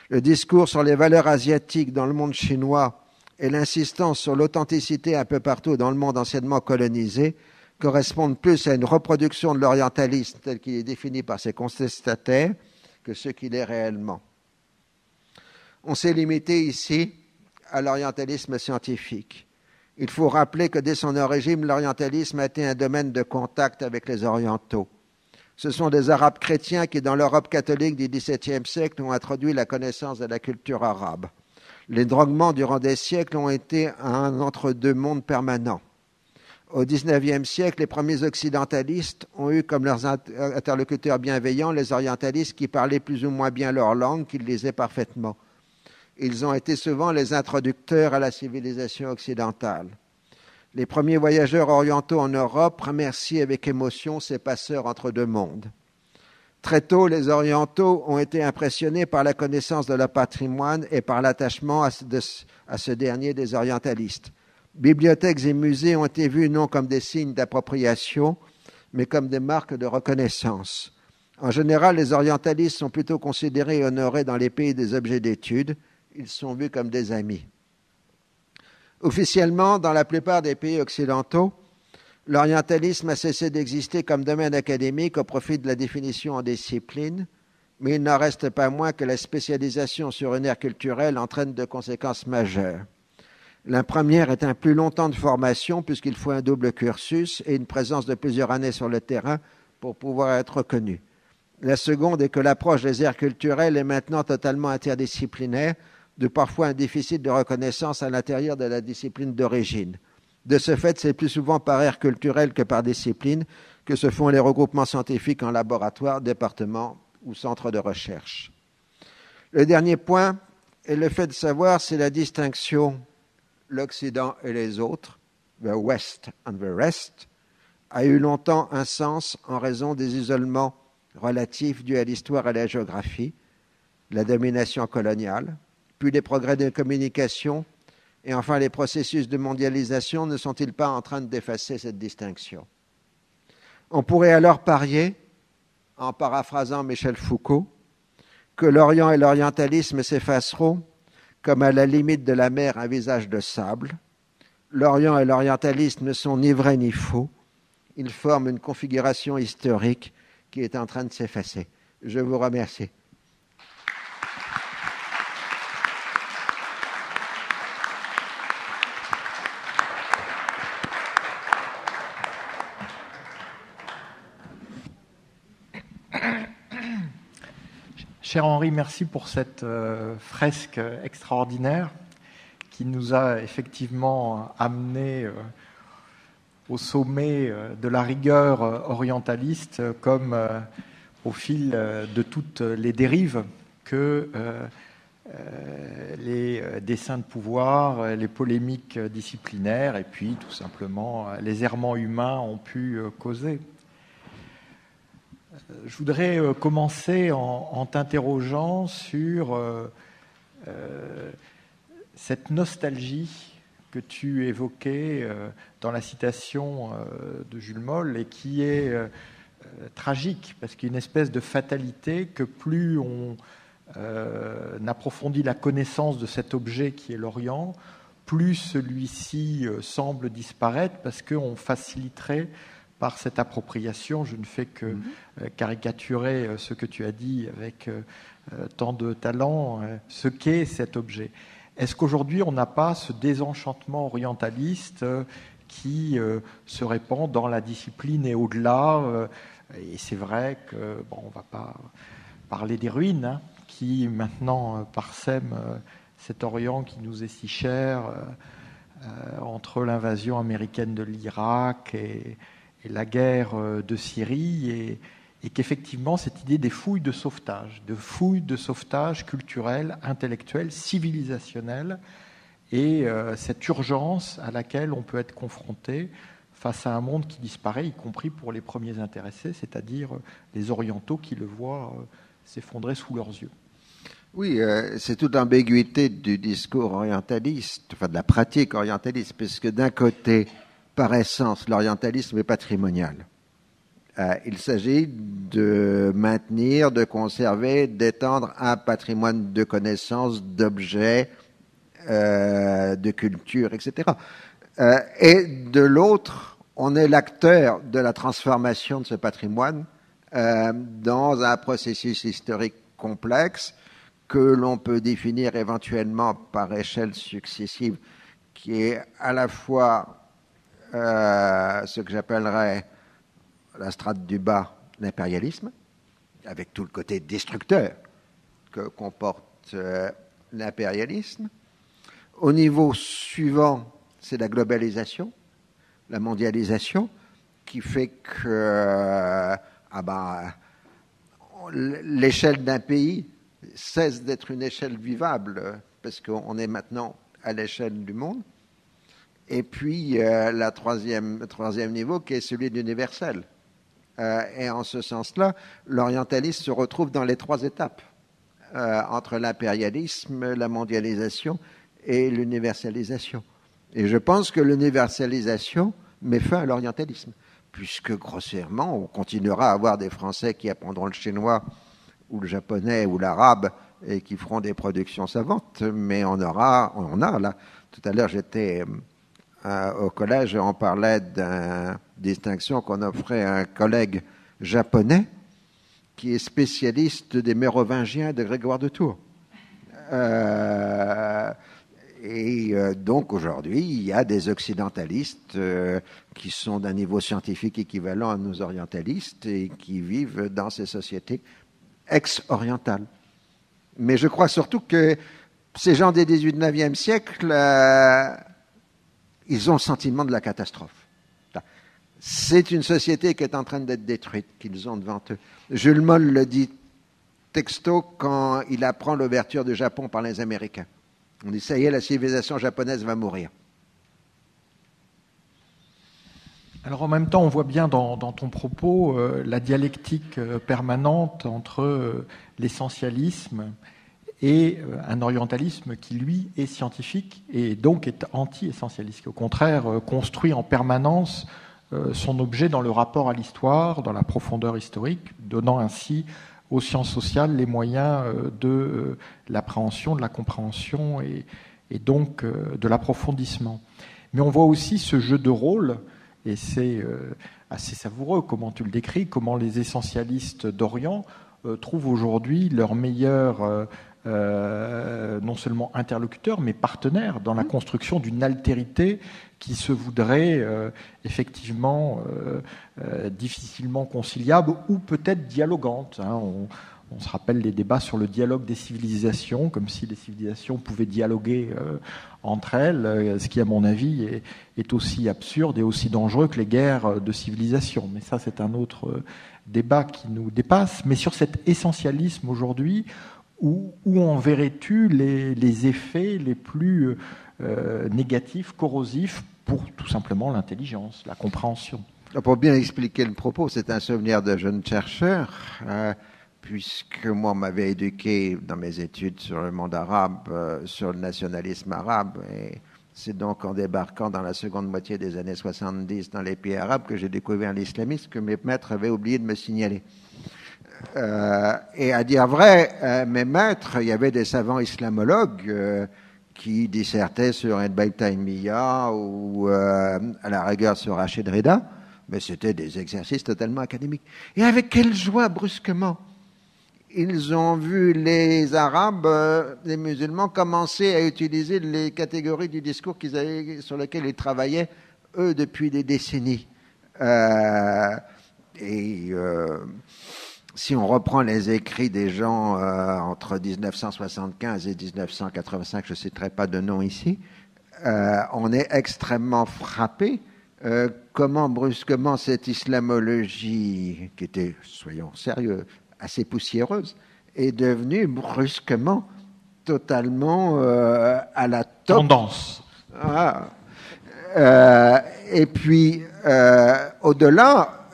le discours sur les valeurs asiatiques dans le monde chinois et l'insistance sur l'authenticité un peu partout dans le monde anciennement colonisé correspondent plus à une reproduction de l'orientalisme tel qu'il est défini par ses contestataires que ce qu'il est réellement. On s'est limité ici à l'orientalisme scientifique. Il faut rappeler que dès son origine, l'orientalisme a été un domaine de contact avec les orientaux. Ce sont des Arabes chrétiens qui, dans l'Europe catholique du XVIIe siècle, ont introduit la connaissance de la culture arabe. Les droguements durant des siècles ont été un entre-deux-mondes permanent. Au XIXe siècle, les premiers occidentalistes ont eu comme leurs interlocuteurs bienveillants les orientalistes qui parlaient plus ou moins bien leur langue, qu'ils lisaient parfaitement. Ils ont été souvent les introducteurs à la civilisation occidentale. Les premiers voyageurs orientaux en Europe remercient avec émotion ces passeurs entre deux mondes. Très tôt, les orientaux ont été impressionnés par la connaissance de leur patrimoine et par l'attachement à ce dernier des orientalistes. Bibliothèques et musées ont été vus non comme des signes d'appropriation, mais comme des marques de reconnaissance. En général, les orientalistes sont plutôt considérés et honorés dans les pays des objets d'étude. Ils sont vus comme des amis. Officiellement, dans la plupart des pays occidentaux, l'orientalisme a cessé d'exister comme domaine académique au profit de la définition en discipline, mais il n'en reste pas moins que la spécialisation sur une aire culturelle entraîne de conséquences majeures. La première est un plus long temps de formation puisqu'il faut un double cursus et une présence de plusieurs années sur le terrain pour pouvoir être reconnu. La seconde est que l'approche des aires culturelles est maintenant totalement interdisciplinaire, de parfois un déficit de reconnaissance à l'intérieur de la discipline d'origine. De ce fait, c'est plus souvent par aire culturelle que par discipline que se font les regroupements scientifiques en laboratoire, départements ou centres de recherche. Le dernier point est le fait de savoir si la distinction l'Occident et les autres, the West and the rest, a eu longtemps un sens en raison des isolements relatifs dus à l'histoire et à la géographie, la domination coloniale, puis les progrès de communication, et enfin les processus de mondialisation ne sont-ils pas en train d'effacer cette distinction? On pourrait alors parier, en paraphrasant Michel Foucault, que l'Orient et l'orientalisme s'effaceront comme à la limite de la mer un visage de sable. L'Orient et l'orientalisme ne sont ni vrais ni faux. Ils forment une configuration historique qui est en train de s'effacer. Je vous remercie. Cher Henri, merci pour cette fresque extraordinaire qui nous a effectivement amené au sommet de la rigueur orientaliste comme au fil de toutes les dérives que les dessins de pouvoir, les polémiques disciplinaires et puis tout simplement les errements humains ont pu causer. Je voudrais commencer en t'interrogeant sur cette nostalgie que tu évoquais dans la citation de Jules Moll et qui est tragique parce qu'il y a une espèce de fatalité que plus on approfondit la connaissance de cet objet qui est l'Orient, plus celui-ci semble disparaître parce qu'on faciliterait par cette appropriation. Je ne fais que caricaturer ce que tu as dit avec tant de talent, ce qu'est cet objet. Est-ce qu'aujourd'hui, on n'a pas ce désenchantement orientaliste qui se répand dans la discipline et au-delà et c'est vrai que, bon, on ne va pas parler des ruines, hein, qui maintenant parsèment cet Orient qui nous est si cher, entre l'invasion américaine de l'Irak et la guerre de Syrie, et qu'effectivement cette idée des fouilles de sauvetage culturel, intellectuel, civilisationnel, et cette urgence à laquelle on peut être confronté face à un monde qui disparaît, y compris pour les premiers intéressés, c'est-à-dire les orientaux qui le voient s'effondrer sous leurs yeux. Oui, c'est toute l'ambiguïté du discours orientaliste, enfin de la pratique orientaliste, puisque d'un côté, par essence, l'orientalisme est patrimonial. Il s'agit de maintenir, de conserver, d'étendre un patrimoine de connaissances, d'objets, de culture, etc. Et de l'autre, on est l'acteur de la transformation de ce patrimoine dans un processus historique complexe que l'on peut définir éventuellement par échelle successive, qui est à la fois ce que j'appellerais la strate du bas, l'impérialisme, avec tout le côté destructeur que comporte l'impérialisme. Au niveau suivant, c'est la globalisation, la mondialisation, qui fait que l'échelle d'un pays cesse d'être une échelle vivable, parce qu'on est maintenant à l'échelle du monde. Et puis, le troisième niveau, qui est celui de l'universel. Et en ce sens-là, l'orientalisme se retrouve dans les trois étapes, entre l'impérialisme, la mondialisation et l'universalisation. Et je pense que l'universalisation met fin à l'orientalisme, puisque grossièrement, on continuera à avoir des Français qui apprendront le chinois ou le japonais ou l'arabe et qui feront des productions savantes, mais on a là. Tout à l'heure, j'étais au collège et on parlait d'une distinction qu'on offrait à un collègue japonais qui est spécialiste des Mérovingiens de Grégoire de Tours. Donc aujourd'hui, il y a des occidentalistes qui sont d'un niveau scientifique équivalent à nos orientalistes et qui vivent dans ces sociétés ex-orientales. Mais je crois surtout que ces gens des 19e siècle, ils ont le sentiment de la catastrophe. C'est une société qui est en train d'être détruite, qu'ils ont devant eux. Jules Moll le dit texto quand il apprend l'ouverture du Japon par les Américains. On dit, ça y est, la civilisation japonaise va mourir. Alors en même temps, on voit bien dans ton propos la dialectique permanente entre l'essentialisme et un orientalisme qui, lui, est scientifique et donc est anti-essentialiste, qui au contraire construit en permanence son objet dans le rapport à l'histoire, dans la profondeur historique, donnant ainsi aux sciences sociales les moyens de l'appréhension, de la compréhension et donc de l'approfondissement. Mais on voit aussi ce jeu de rôle, et c'est assez savoureux comment tu le décris, comment les essentialistes d'Orient trouvent aujourd'hui leur meilleur non seulement interlocuteur, mais partenaire dans la construction d'une altérité qui se voudrait effectivement difficilement conciliable ou peut-être dialogante. Hein. On se rappelle les débats sur le dialogue des civilisations, comme si les civilisations pouvaient dialoguer entre elles, ce qui, à mon avis, est aussi absurde et aussi dangereux que les guerres de civilisation. Mais ça, c'est un autre débat qui nous dépasse. Mais sur cet essentialisme aujourd'hui, où en verrais-tu les effets les plus négatifs, corrosifs pour tout simplement l'intelligence, la compréhension? Pour bien expliquer le propos, c'est un souvenir de jeune chercheur, puisque moi, on m'avait éduqué dans mes études sur le monde arabe, sur le nationalisme arabe, et c'est donc en débarquant dans la seconde moitié des années 70 dans les pays arabes que j'ai découvert l'islamisme que mes maîtres avaient oublié de me signaler. Et à dire vrai, mes maîtres, il y avait des savants islamologues qui dissertaient sur Ibn Taymiyya ou à la rigueur sur Rachid Rida, mais c'était des exercices totalement académiques. Et avec quelle joie, brusquement, ils ont vu les Arabes, les musulmans, commencer à utiliser les catégories du discours sur lesquelles ils travaillaient, eux, depuis des décennies. Si on reprend les écrits des gens entre 1975 et 1985, je ne citerai pas de nom ici, on est extrêmement frappé comment brusquement cette islamologie, qui était, soyons sérieux, assez poussiéreuse, est devenue brusquement totalement à la top. Tendance. Et puis, au-delà,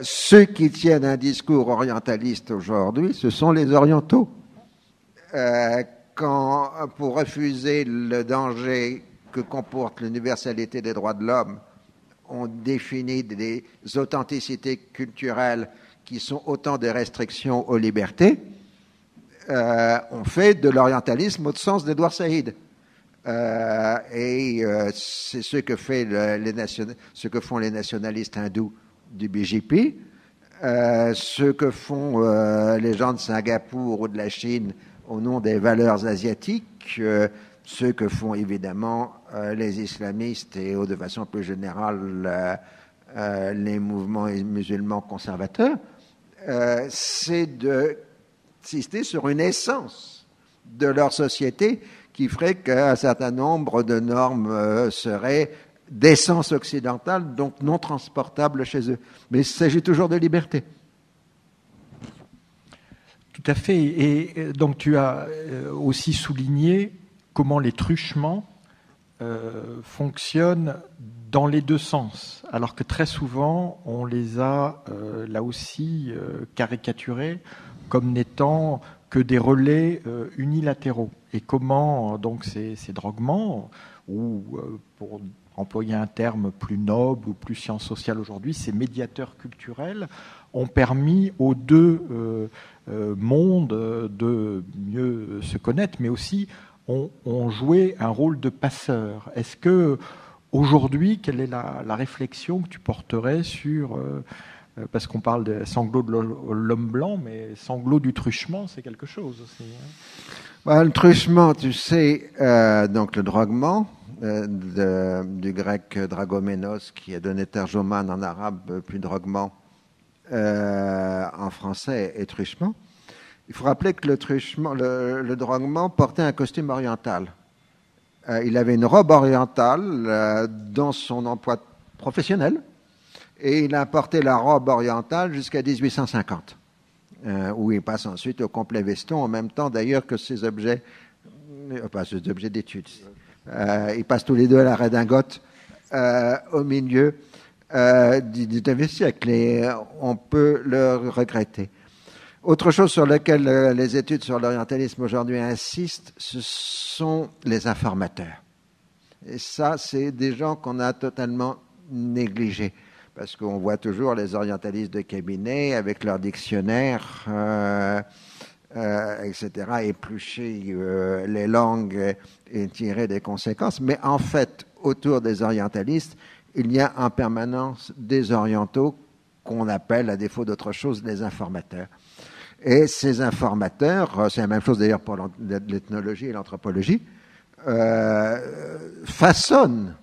ceux qui tiennent un discours orientaliste aujourd'hui, ce sont les orientaux. Pour refuser le danger que comporte l'universalité des droits de l'homme, on définit des authenticités culturelles qui sont autant des restrictions aux libertés, on fait de l'orientalisme au sens d'Edouard Saïd. C'est ce que font les nationalistes hindous du BJP, ce que font les gens de Singapour ou de la Chine au nom des valeurs asiatiques, ce que font évidemment les islamistes et de façon plus générale les mouvements musulmans conservateurs, c'est d'insister sur une essence de leur société qui ferait qu'un certain nombre de normes seraient d'essence occidentale, donc non transportables chez eux. Mais il s'agit toujours de liberté. Tout à fait. Et donc tu as aussi souligné comment les truchements fonctionnent dans les deux sens, alors que très souvent on les a là aussi caricaturés comme n'étant que des relais unilatéraux. Et comment donc ces droguements, ou pour employer un terme plus noble ou plus science sociale aujourd'hui, ces médiateurs culturels ont permis aux deux mondes de mieux se connaître, mais aussi ont joué un rôle de passeur. Est-ce que aujourd'hui, quelle est la réflexion que tu porterais sur parce qu'on parle de sanglots de l'homme blanc, mais sanglots du truchement, c'est quelque chose aussi. Le truchement, tu sais, donc le droguement, du grec dragoménos, qui a donné terjoman en arabe, puis droguement en français, et truchement. Il faut rappeler que le droguement portait un costume oriental. Il avait une robe orientale dans son emploi professionnel, et il a porté la robe orientale jusqu'à 1850, où il passe ensuite au complet veston, en même temps d'ailleurs que ses objets d'études. Ils passent tous les deux à la redingote au milieu du XIXe siècle, et on peut le regretter. Autre chose sur laquelle les études sur l'orientalisme aujourd'hui insistent, ce sont les informateurs. Et ça, c'est des gens qu'on a totalement négligés. Parce qu'on voit toujours les orientalistes de cabinet avec leurs dictionnaires, etc., éplucher les langues et tirer des conséquences. Mais en fait, autour des orientalistes, il y a en permanence des orientaux qu'on appelle, à défaut d'autre chose, des informateurs. Et ces informateurs, c'est la même chose d'ailleurs pour l'ethnologie et l'anthropologie, façonnent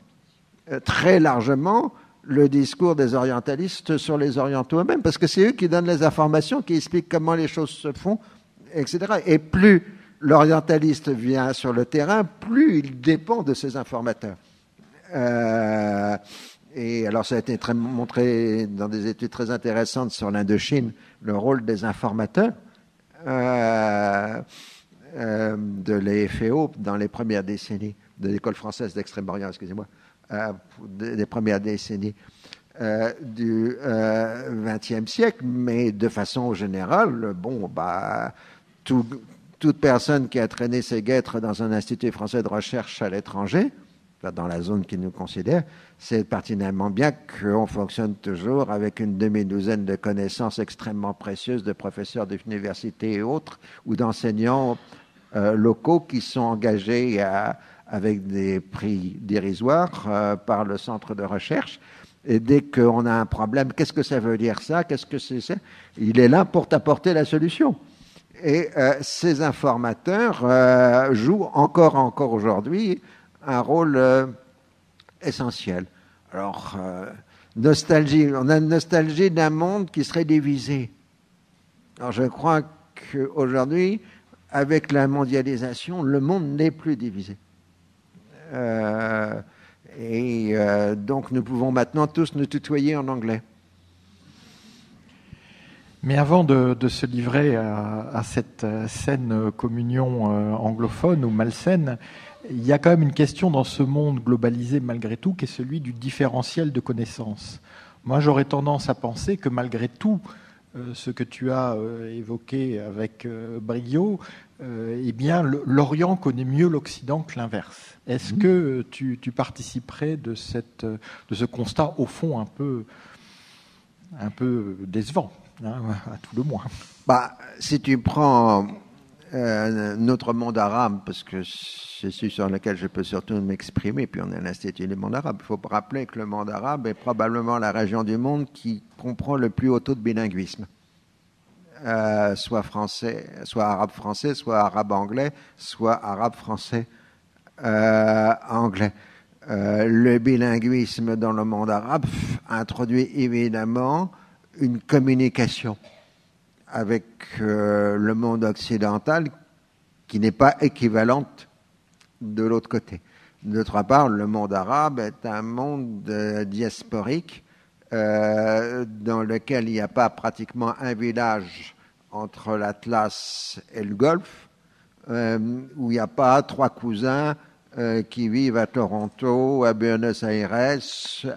très largement le discours des orientalistes sur les orientaux eux-mêmes, parce que c'est eux qui donnent les informations, qui expliquent comment les choses se font, etc. Et plus l'orientaliste vient sur le terrain, plus il dépend de ces informateurs. Et alors ça a été montré dans des études très intéressantes sur l'Indochine, le rôle des informateurs de l'EFEO dans les premières décennies, de l'école française d'Extrême-Orient, excusez-moi, des premières décennies du XXe siècle, mais de façon générale, toute personne qui a traîné ses guêtres dans un institut français de recherche à l'étranger, dans la zone qui nous considère, c'est pertinemment bien qu'on fonctionne toujours avec une demi-douzaine de connaissances extrêmement précieuses de professeurs d'université et autres, ou d'enseignants locaux qui sont engagés avec des prix dérisoires par le centre de recherche. Et dès qu'on a un problème, qu'est-ce que ça veut dire ça? Qu'est-ce que c'est ça? Il est là pour t'apporter la solution. Et ces informateurs jouent encore aujourd'hui un rôle essentiel. Alors, nostalgie, on a une nostalgie d'un monde qui serait divisé. Alors je crois qu'aujourd'hui, avec la mondialisation, le monde n'est plus divisé. Donc nous pouvons maintenant tous nous tutoyer en anglais. Mais avant de se livrer à cette saine communion anglophone ou malsaine, il y a quand même une question dans ce monde globalisé malgré tout, qui est celui du différentiel de connaissances. Moi, j'aurais tendance à penser que malgré tout, ce que tu as évoqué avec brio, eh bien, l'Orient connaît mieux l'Occident que l'inverse. Est-ce que tu participerais de ce constat, au fond, un peu décevant, hein, à tout le moins? Si tu prends notre monde arabe, parce que c'est celui sur lequel je peux surtout m'exprimer, puis on est à l'Institut du monde arabe, il faut rappeler que le monde arabe est probablement la région du monde qui comprend le plus haut taux de bilinguisme. Soit français, soit arabe français, soit arabe anglais, soit arabe français anglais. Le bilinguisme dans le monde arabe introduit évidemment une communication avec le monde occidental qui n'est pas équivalente de l'autre côté. D'autre part, le monde arabe est un monde diasporique dans lequel il n'y a pas pratiquement un village entre l'Atlas et le Golfe, où il n'y a pas 3 cousins qui vivent à Toronto, à Buenos Aires,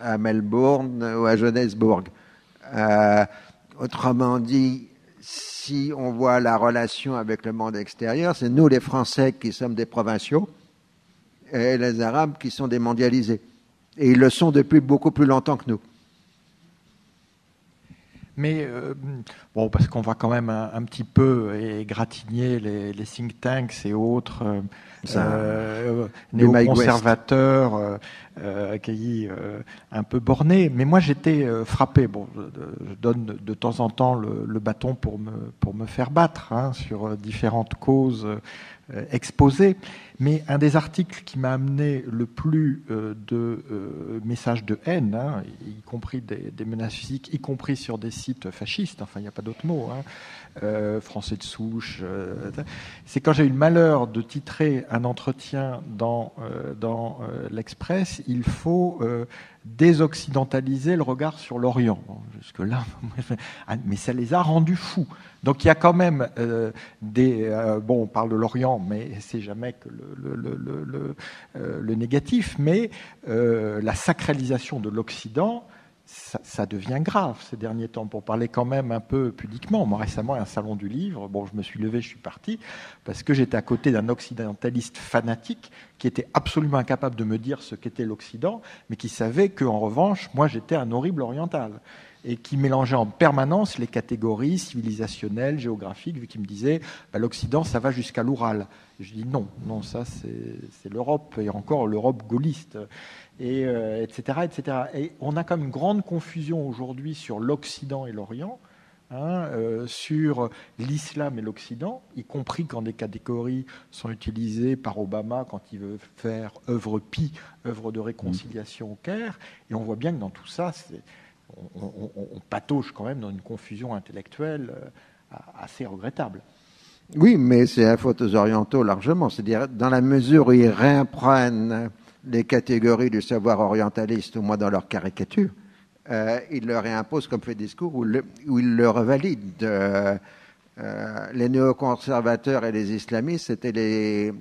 à Melbourne ou à Johannesburg. Autrement dit, si on voit la relation avec le monde extérieur, c'est nous les Français qui sommes des provinciaux et les Arabes qui sont des mondialisés. Et ils le sont depuis beaucoup plus longtemps que nous. Mais bon, parce qu'on va quand même un petit peu égratigner les think tanks et autres néoconservateurs accueillis un peu bornés. Mais moi, j'étais frappé. Bon, je donne de temps en temps le bâton pour me faire battre sur différentes causes exposées. Mais un des articles qui m'a amené le plus de messages de haine, y compris des menaces physiques, y compris sur des sites fascistes, enfin il n'y a pas d'autre mot, français de souche, c'est quand j'ai eu le malheur de titrer un entretien dans l'Express, il faut désoccidentaliser le regard sur l'Orient. Bon, jusque-là, mais ça les a rendus fous. Donc il y a quand même bon, on parle de l'Orient, mais c'est jamais que le négatif, mais la sacralisation de l'Occident, ça devient grave ces derniers temps, pour parler quand même un peu pudiquement. Moi, récemment, à un salon du livre, bon, je me suis levé, je suis parti, parce que j'étais à côté d'un occidentaliste fanatique qui était absolument incapable de me dire ce qu'était l'Occident, mais qui savait qu'en revanche, moi, j'étais un horrible oriental, et qui mélangeait en permanence les catégories civilisationnelles, géographiques, vu qu'il me disait l'Occident, ça va jusqu'à l'Oural. Et je dis non, ça c'est l'Europe, et encore l'Europe gaulliste, et etc., etc. Et on a comme une grande confusion aujourd'hui sur l'Occident et l'Orient, sur l'islam et l'Occident, y compris quand des catégories sont utilisées par Obama quand il veut faire œuvre pie, œuvre de réconciliation au Caire. Et on voit bien que dans tout ça, on patauge quand même dans une confusion intellectuelle assez regrettable. Oui, mais c'est la faute aux orientaux largement. C'est-à-dire, dans la mesure où ils réapprennent les catégories du savoir orientaliste, au moins dans leur caricature, ils le réimposent comme fait discours ou ils le revalident. Les néoconservateurs et les islamistes étaient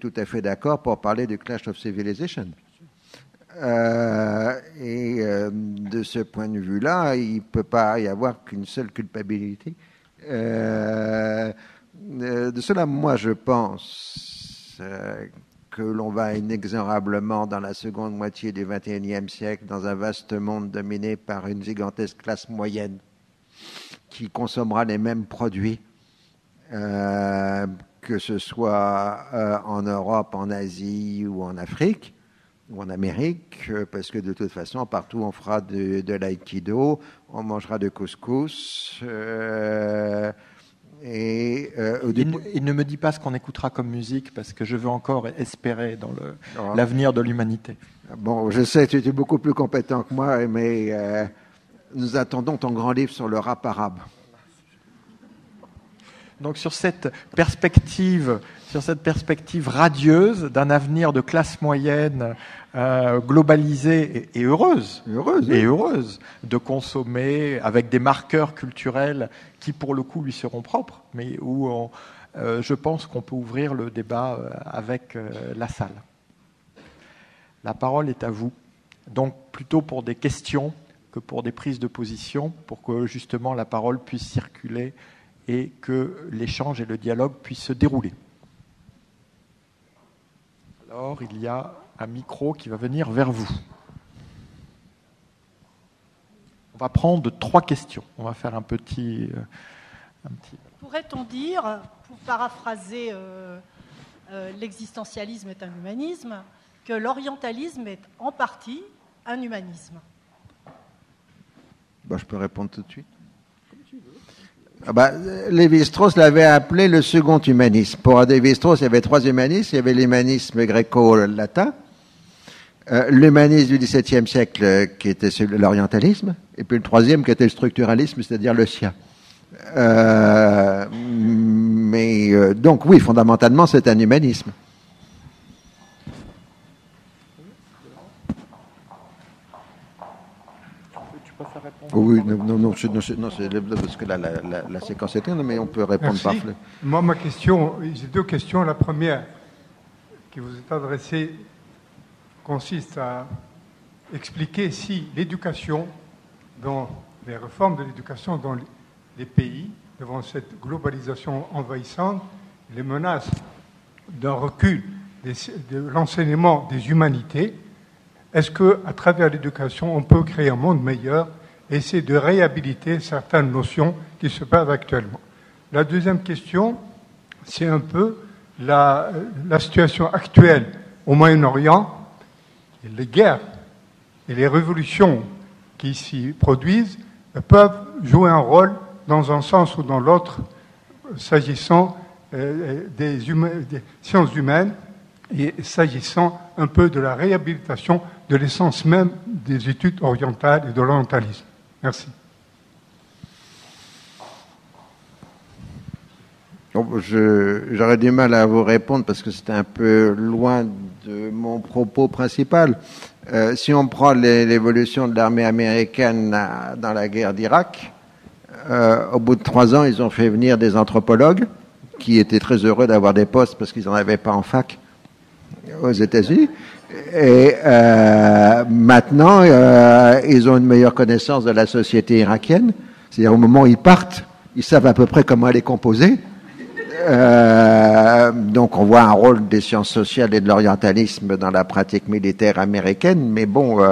tout à fait d'accord pour parler du clash of civilization. De ce point de vue-là, il ne peut pas y avoir qu'une seule culpabilité. De cela, moi, je pense que l'on va inexorablement, dans la seconde moitié du XXIe siècle, dans un vaste monde dominé par une gigantesque classe moyenne qui consommera les mêmes produits, que ce soit en Europe, en Asie ou en Afrique, ou en Amérique, parce que de toute façon, partout on fera de l'aïkido, on mangera de couscous. Il ne me dit pas ce qu'on écoutera comme musique, parce que je veux encore espérer dans l'avenir de l'humanité. Bon, je sais, tu es beaucoup plus compétent que moi, mais nous attendons ton grand livre sur le rap arabe. Donc sur cette perspective radieuse d'un avenir de classe moyenne globalisée et heureuse, de consommer avec des marqueurs culturels qui pour le coup lui seront propres, mais où je pense qu'on peut ouvrir le débat avec la salle. La parole est à vous. Donc plutôt pour des questions que pour des prises de position, pour que justement la parole puisse circuler et que l'échange et le dialogue puissent se dérouler. Alors, il y a un micro qui va venir vers vous. On va prendre 3 questions. On va faire un petit... Pourrait-on dire, pour paraphraser l'existentialisme est un humanisme, que l'orientalisme est en partie un humanisme? Je peux répondre tout de suite. Lévi-Strauss l'avait appelé le second humanisme. Pour Lévi-Strauss, il y avait 3 humanismes. Il y avait l'humanisme gréco-latin, l'humanisme du XVIIe siècle qui était l'orientalisme, et puis le 3e qui était le structuralisme, c'est-à-dire le sien. Donc oui, fondamentalement, c'est un humanisme. Oui, non, c'est parce que la séquence est mais on peut répondre par flux. Moi, j'ai 2 questions. La première qui vous est adressée consiste à expliquer si l'éducation, dans les réformes de l'éducation dans les pays, devant cette globalisation envahissante, les menaces d'un recul de l'enseignement des humanités, est-ce qu'à travers l'éducation, on peut créer un monde meilleur, essayer de réhabiliter certaines notions qui se perdent actuellement? La deuxième question, c'est un peu la situation actuelle au Moyen-Orient, les guerres et les révolutions qui s'y produisent peuvent jouer un rôle dans un sens ou dans l'autre s'agissant des sciences humaines et s'agissant un peu de la réhabilitation de l'essence même des études orientales et de l'orientalisme. Merci. J'aurais du mal à vous répondre parce que c'était un peu loin de mon propos principal. Si on prend l'évolution de l'armée américaine dans la guerre d'Irak, au bout de 3 ans, ils ont fait venir des anthropologues qui étaient très heureux d'avoir des postes parce qu'ils n'en avaient pas en fac aux États-Unis. Et maintenant, ils ont une meilleure connaissance de la société irakienne. C'est-à-dire au moment où ils partent, ils savent à peu près comment elle est composée. Donc on voit un rôle des sciences sociales et de l'orientalisme dans la pratique militaire américaine, mais bon,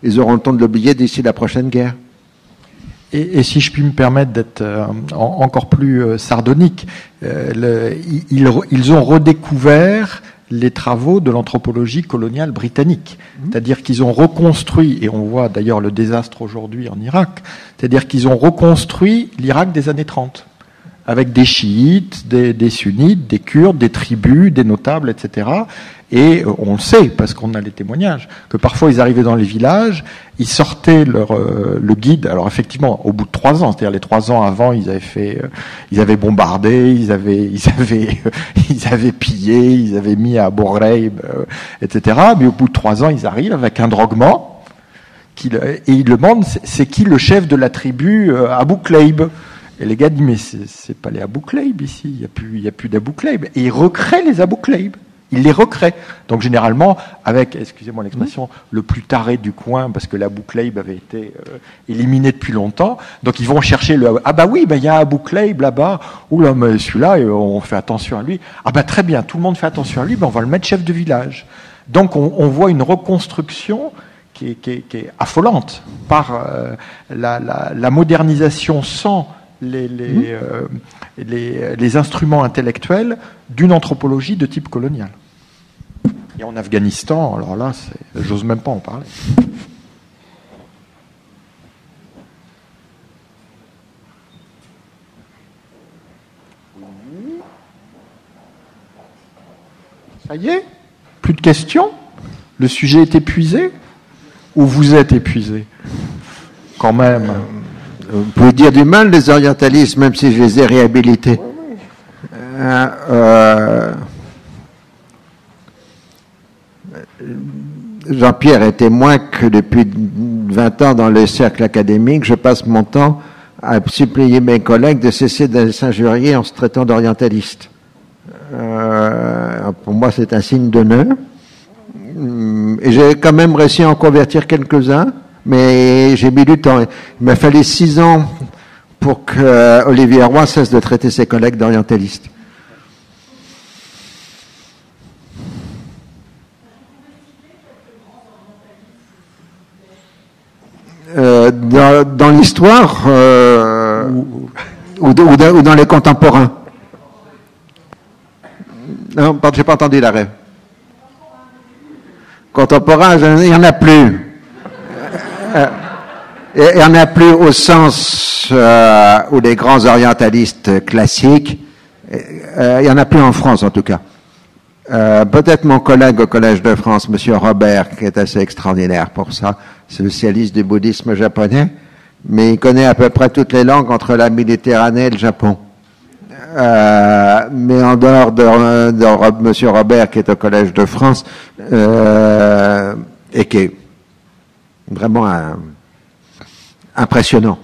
ils auront le temps de l'oublier d'ici la prochaine guerre. Et si je puis me permettre d'être encore plus sardonique, ils ont redécouvert les travaux de l'anthropologie coloniale britannique. C'est-à-dire qu'ils ont reconstruit, et on voit d'ailleurs le désastre aujourd'hui en Irak, c'est-à-dire qu'ils ont reconstruit l'Irak des années 30, avec des chiites, des sunnites, des kurdes, des tribus, des notables, etc. Et on le sait, parce qu'on a les témoignages, que parfois ils arrivaient dans les villages, ils sortaient le guide. Alors effectivement, au bout de 3 ans, c'est-à-dire les 3 ans avant, ils avaient bombardé, ils avaient pillé, ils avaient mis à Abu Ghraib, etc. Mais au bout de 3 ans, ils arrivent avec un droguement, et ils demandent c'est qui le chef de la tribu Abu Ghraib. Et les gars disent mais c'est pas les Abu Ghraib ici, il y a plus d'Abu Ghraib. Et ils recréent les Abu Ghraib. Ils les recréent. Donc généralement, avec, excusez-moi l'expression, le plus taré du coin, parce que l'Abu Ghraib avait été éliminé depuis longtemps. Donc ils vont chercher il y a Abu Ghraib là-bas. Oula, mais celui-là, on fait attention à lui. Ah bah très bien, tout le monde fait attention à lui, on va le mettre chef de village. Donc on voit une reconstruction qui est affolante par la modernisation sans les instruments intellectuels d'une anthropologie de type colonial. Et en Afghanistan, alors là, j'ose même pas en parler. Ça y est? Plus de questions? Le sujet est épuisé? Ou vous êtes épuisé? Quand même. Vous pouvez dire du mal des orientalistes, même si je les ai réhabilités. Jean-Pierre est témoin que depuis 20 ans dans le cercle académique, je passe mon temps à supplier mes collègues de cesser de s'injurier en se traitant d'orientalistes. Pour moi, c'est un signe d'honneur. Et j'ai quand même réussi à en convertir quelques-uns, mais j'ai mis du temps. Il m'a fallu 6 ans pour que Olivier Roy cesse de traiter ses collègues d'orientalistes. Dans l'histoire ou dans les contemporains. Non, j'ai pas entendu l'arrêt. Contemporain, il n'y en a plus. Il n'y en a plus au sens où les grands orientalistes classiques, il n'y en a plus en France en tout cas. Peut-être mon collègue au Collège de France, Monsieur Robert, qui est assez extraordinaire pour ça, spécialiste du bouddhisme japonais, mais il connaît à peu près toutes les langues entre la Méditerranée et le Japon. Mais en dehors de Monsieur Robert, qui est au Collège de France, et qui est vraiment impressionnant.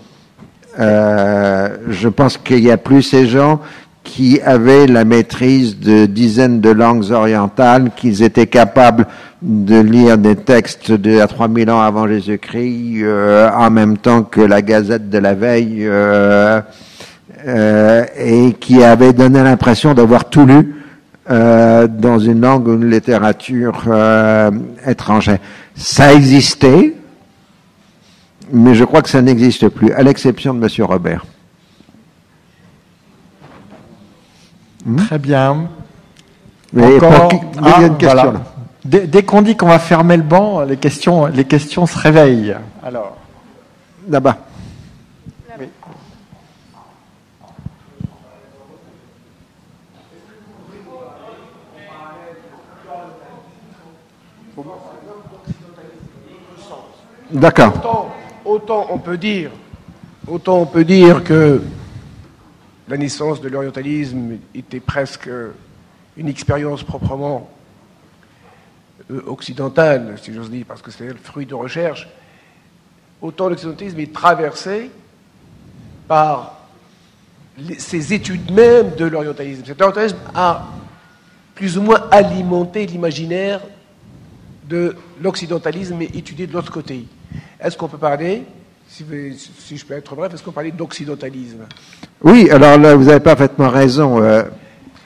Je pense qu'il n'y a plus ces gens qui avaient la maîtrise de dizaines de langues orientales, qu'ils étaient capables de lire des textes de 3000 ans avant Jésus-Christ, en même temps que la Gazette de la veille, et qui avaient donné l'impression d'avoir tout lu dans une langue ou une littérature étrangère. Ça existait, mais je crois que ça n'existe plus, à l'exception de Monsieur Robert. Très bien. Mais encore, il y a une question voilà. là. Dès qu'on dit qu'on va fermer le banc, les questions se réveillent. Alors, Là-bas. oui. D'accord. Autant on peut dire que la naissance de l'orientalisme était presque une expérience proprement occidentale, si j'ose dire, parce que c'est le fruit de recherche. Autant l'occidentalisme est traversé par ces études même de l'orientalisme. Cet orientalisme a plus ou moins alimenté l'imaginaire de l'occidentalisme et étudié de l'autre côté. Est-ce qu'on peut parler, si je peux être bref, est-ce qu'on peut parler d'occidentalisme? Oui, alors là, vous avez parfaitement raison.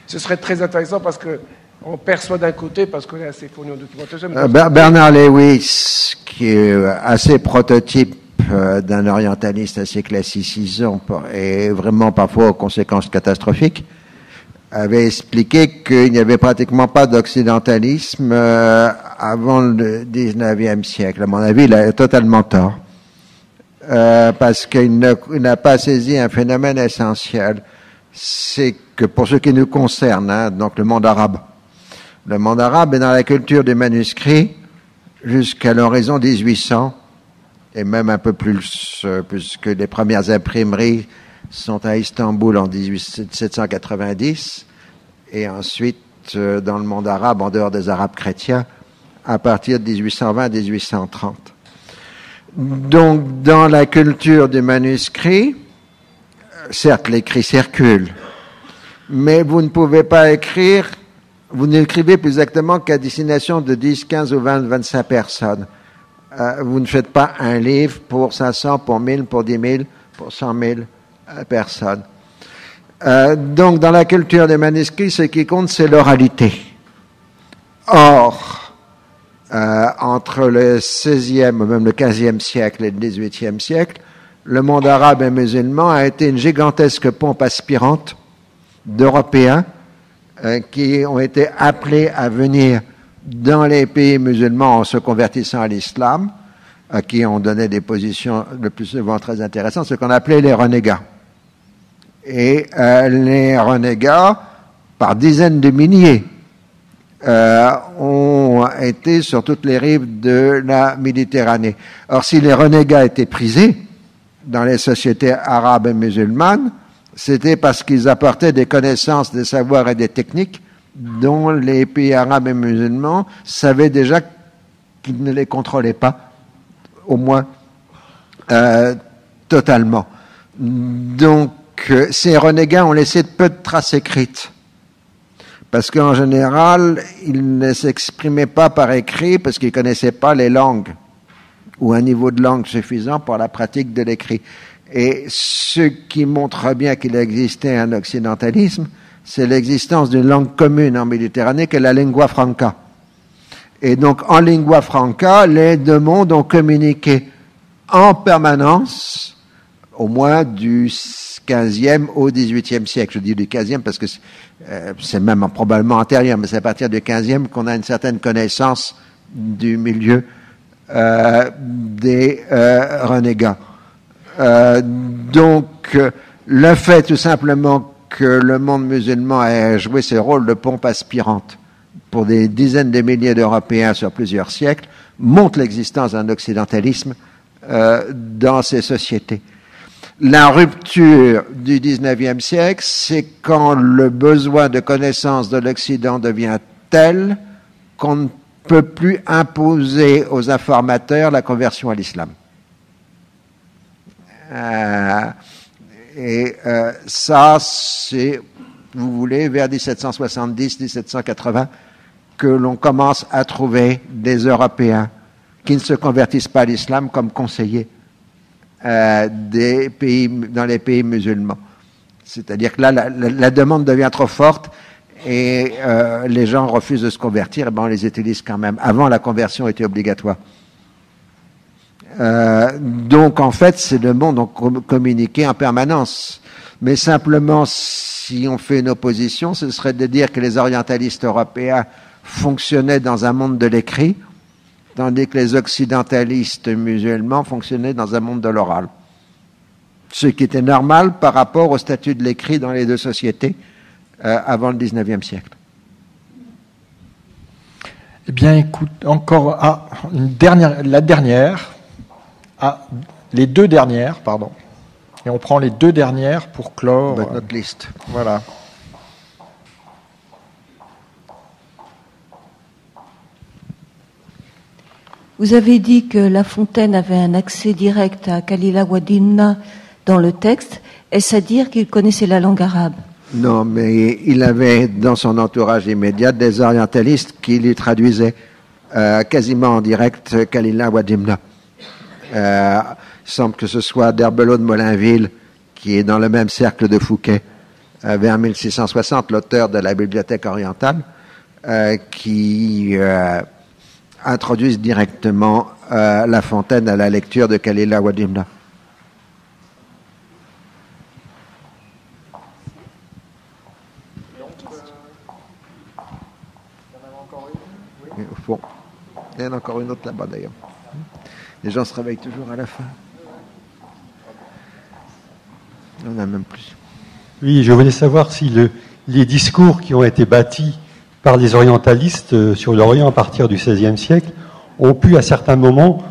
Ce serait très intéressant parce qu'on perçoit d'un côté, parce qu'on est assez fourni en documentation. Bernard Lewis, qui est assez prototype d'un orientaliste assez classicisant et vraiment parfois aux conséquences catastrophiques, avait expliqué qu'il n'y avait pratiquement pas d'occidentalisme avant le 19e siècle. À mon avis, il a totalement tort. Parce qu'il n'a pas saisi un phénomène essentiel. C'est que pour ce qui nous concerne, donc le monde arabe est dans la culture des manuscrits jusqu'à l'horizon 1800, et même un peu plus, puisque les premières imprimeries sont à Istanbul en 1790, et ensuite dans le monde arabe, en dehors des arabes chrétiens, à partir de 1820-1830. Donc, dans la culture des manuscrits, certes, l'écrit circule, mais vous ne pouvez pas écrire, vous n'écrivez plus exactement qu'à destination de 10, 15 ou 20, 25 personnes. Vous ne faites pas un livre pour 500, pour 1000, pour 10 000, pour 100 000 personnes. Donc, dans la culture des manuscrits, ce qui compte, c'est l'oralité. Or, entre le XVIe ou même le XVe siècle et le XVIIIe siècle, le monde arabe et musulman a été une gigantesque pompe aspirante d'Européens qui ont été appelés à venir dans les pays musulmans en se convertissant à l'islam, à qui on donnait des positions le plus souvent très intéressantes, ce qu'on appelait les renégats. Et les renégats, par dizaines de milliers, ont été sur toutes les rives de la Méditerranée. Or, si les renégats étaient prisés dans les sociétés arabes et musulmanes, c'était parce qu'ils apportaient des connaissances, des savoirs et des techniques dont les pays arabes et musulmans savaient déjà qu'ils ne les contrôlaient pas, au moins totalement. Donc, ces renégats ont laissé peu de traces écrites. Parce qu'en général, ils ne s'exprimaient pas par écrit parce qu'ils ne connaissaient pas les langues ou un niveau de langue suffisant pour la pratique de l'écrit. Et ce qui montre bien qu'il existait un occidentalisme, c'est l'existence d'une langue commune en Méditerranée qui est la lingua franca. Et donc, en lingua franca, les deux mondes ont communiqué en permanence, au moins du 15e au 18e siècle. Je dis du 15e parce que c'est même probablement antérieur, mais c'est à partir du 15e qu'on a une certaine connaissance du milieu des renégats. Donc, le fait tout simplement que le monde musulman ait joué ce rôle de pompe aspirante pour des dizaines de milliers d'Européens sur plusieurs siècles montre l'existence d'un occidentalisme dans ces sociétés. La rupture du 19e siècle, c'est quand le besoin de connaissance de l'Occident devient tel qu'on ne peut plus imposer aux informateurs la conversion à l'islam. Ça, c'est, vous voulez, vers 1770-1780, que l'on commence à trouver des Européens qui ne se convertissent pas à l'islam comme conseillers des pays, dans les pays musulmans. C'est-à-dire que là, la demande devient trop forte et les gens refusent de se convertir, et ben on les utilise quand même. Avant, la conversion était obligatoire. Donc, en fait, ces deux mondes ont communiqué en permanence. Mais simplement, si on fait une opposition, ce serait de dire que les orientalistes européens fonctionnaient dans un monde de l'écrit, tandis que les occidentalistes musulmans fonctionnaient dans un monde de l'oral. Ce qui était normal par rapport au statut de l'écrit dans les deux sociétés avant le 19e siècle. Eh bien, écoute, encore les deux dernières, pardon. Et on prend les deux dernières pour clore notre liste. Voilà. Vous avez dit que La Fontaine avait un accès direct à Khalil wa Dimna dans le texte. Est-ce à dire qu'il connaissait la langue arabe? Non, mais il avait dans son entourage immédiat des orientalistes qui lui traduisaient quasiment en direct Khalil wa Dimna. Il semble que ce soit d'Herbelot de Molinville, qui est dans le même cercle de Fouquet, vers 1660, l'auteur de la Bibliothèque orientale, qui introduisent directement La Fontaine à la lecture de Khalil wa Dimna. Au fond, il y en a encore une autre là-bas d'ailleurs. Les gens se réveillent toujours à la fin. On en a même plus. Oui, je voulais savoir si les discours qui ont été bâtis par les orientalistes sur l'Orient à partir du XVIe siècle ont pu à certains moments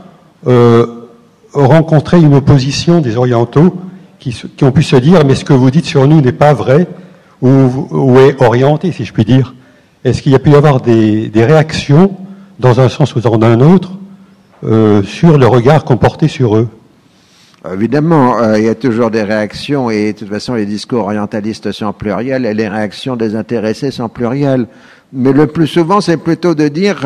rencontrer une opposition des orientaux qui ont pu se dire mais ce que vous dites sur nous n'est pas vrai ou est orienté, si je puis dire. Est-ce qu'il y a pu y avoir des réactions dans un sens ou dans un autre sur le regard qu'on portait sur eux? Évidemment, il y a toujours des réactions et de toute façon les discours orientalistes sont pluriels et les réactions des intéressés sont plurielles. Mais le plus souvent c'est plutôt de dire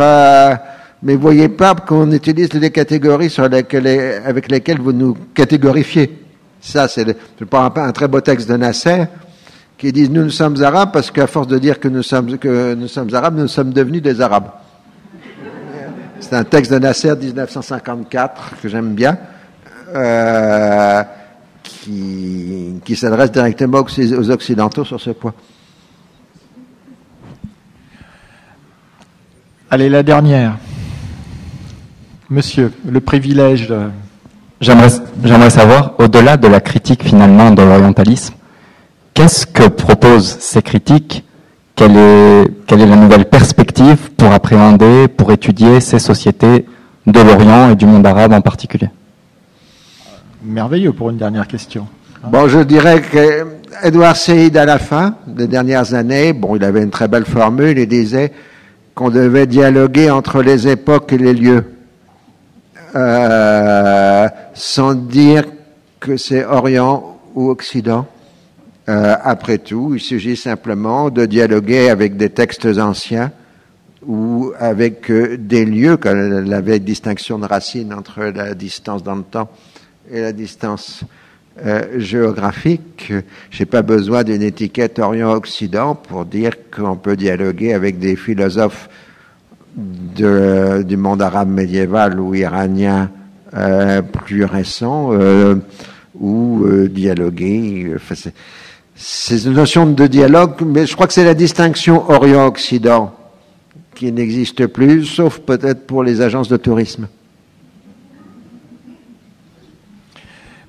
mais voyez pas qu'on utilise les catégories avec lesquelles vous nous catégorifiez. Ça c'est un très beau texte de Nasser qui dit nous sommes arabes parce qu'à force de dire que nous sommes arabes, nous sommes devenus des arabes. C'est un texte de Nasser 1954 que j'aime bien. Qui s'adresse directement aux Occidentaux sur ce point. Allez, la dernière. Monsieur, le privilège. J'aimerais savoir, au-delà de la critique finalement de l'orientalisme, qu'est-ce que proposent ces critiques? Quelle est la nouvelle perspective pour appréhender, pour étudier ces sociétés de l'Orient et du monde arabe en particulier? Merveilleux pour une dernière question. Bon, je dirais que Edouard Saïd, à la fin des dernières années, bon, il avait une très belle formule, il disait qu'on devait dialoguer entre les époques et les lieux, sans dire que c'est Orient ou Occident. Après tout, il s'agit simplement de dialoguer avec des textes anciens ou avec des lieux, comme la vieille distinction de Racine entre la distance dans le temps et la distance géographique. J'ai pas besoin d'une étiquette Orient-Occident pour dire qu'on peut dialoguer avec des philosophes du monde arabe médiéval ou iranien plus récent, ou dialoguer. Enfin, c'est une notion de dialogue, mais je crois que c'est la distinction Orient-Occident qui n'existe plus, sauf peut-être pour les agences de tourisme.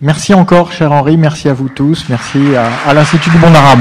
Merci encore, cher Henri, merci à vous tous, merci à l'Institut du monde arabe.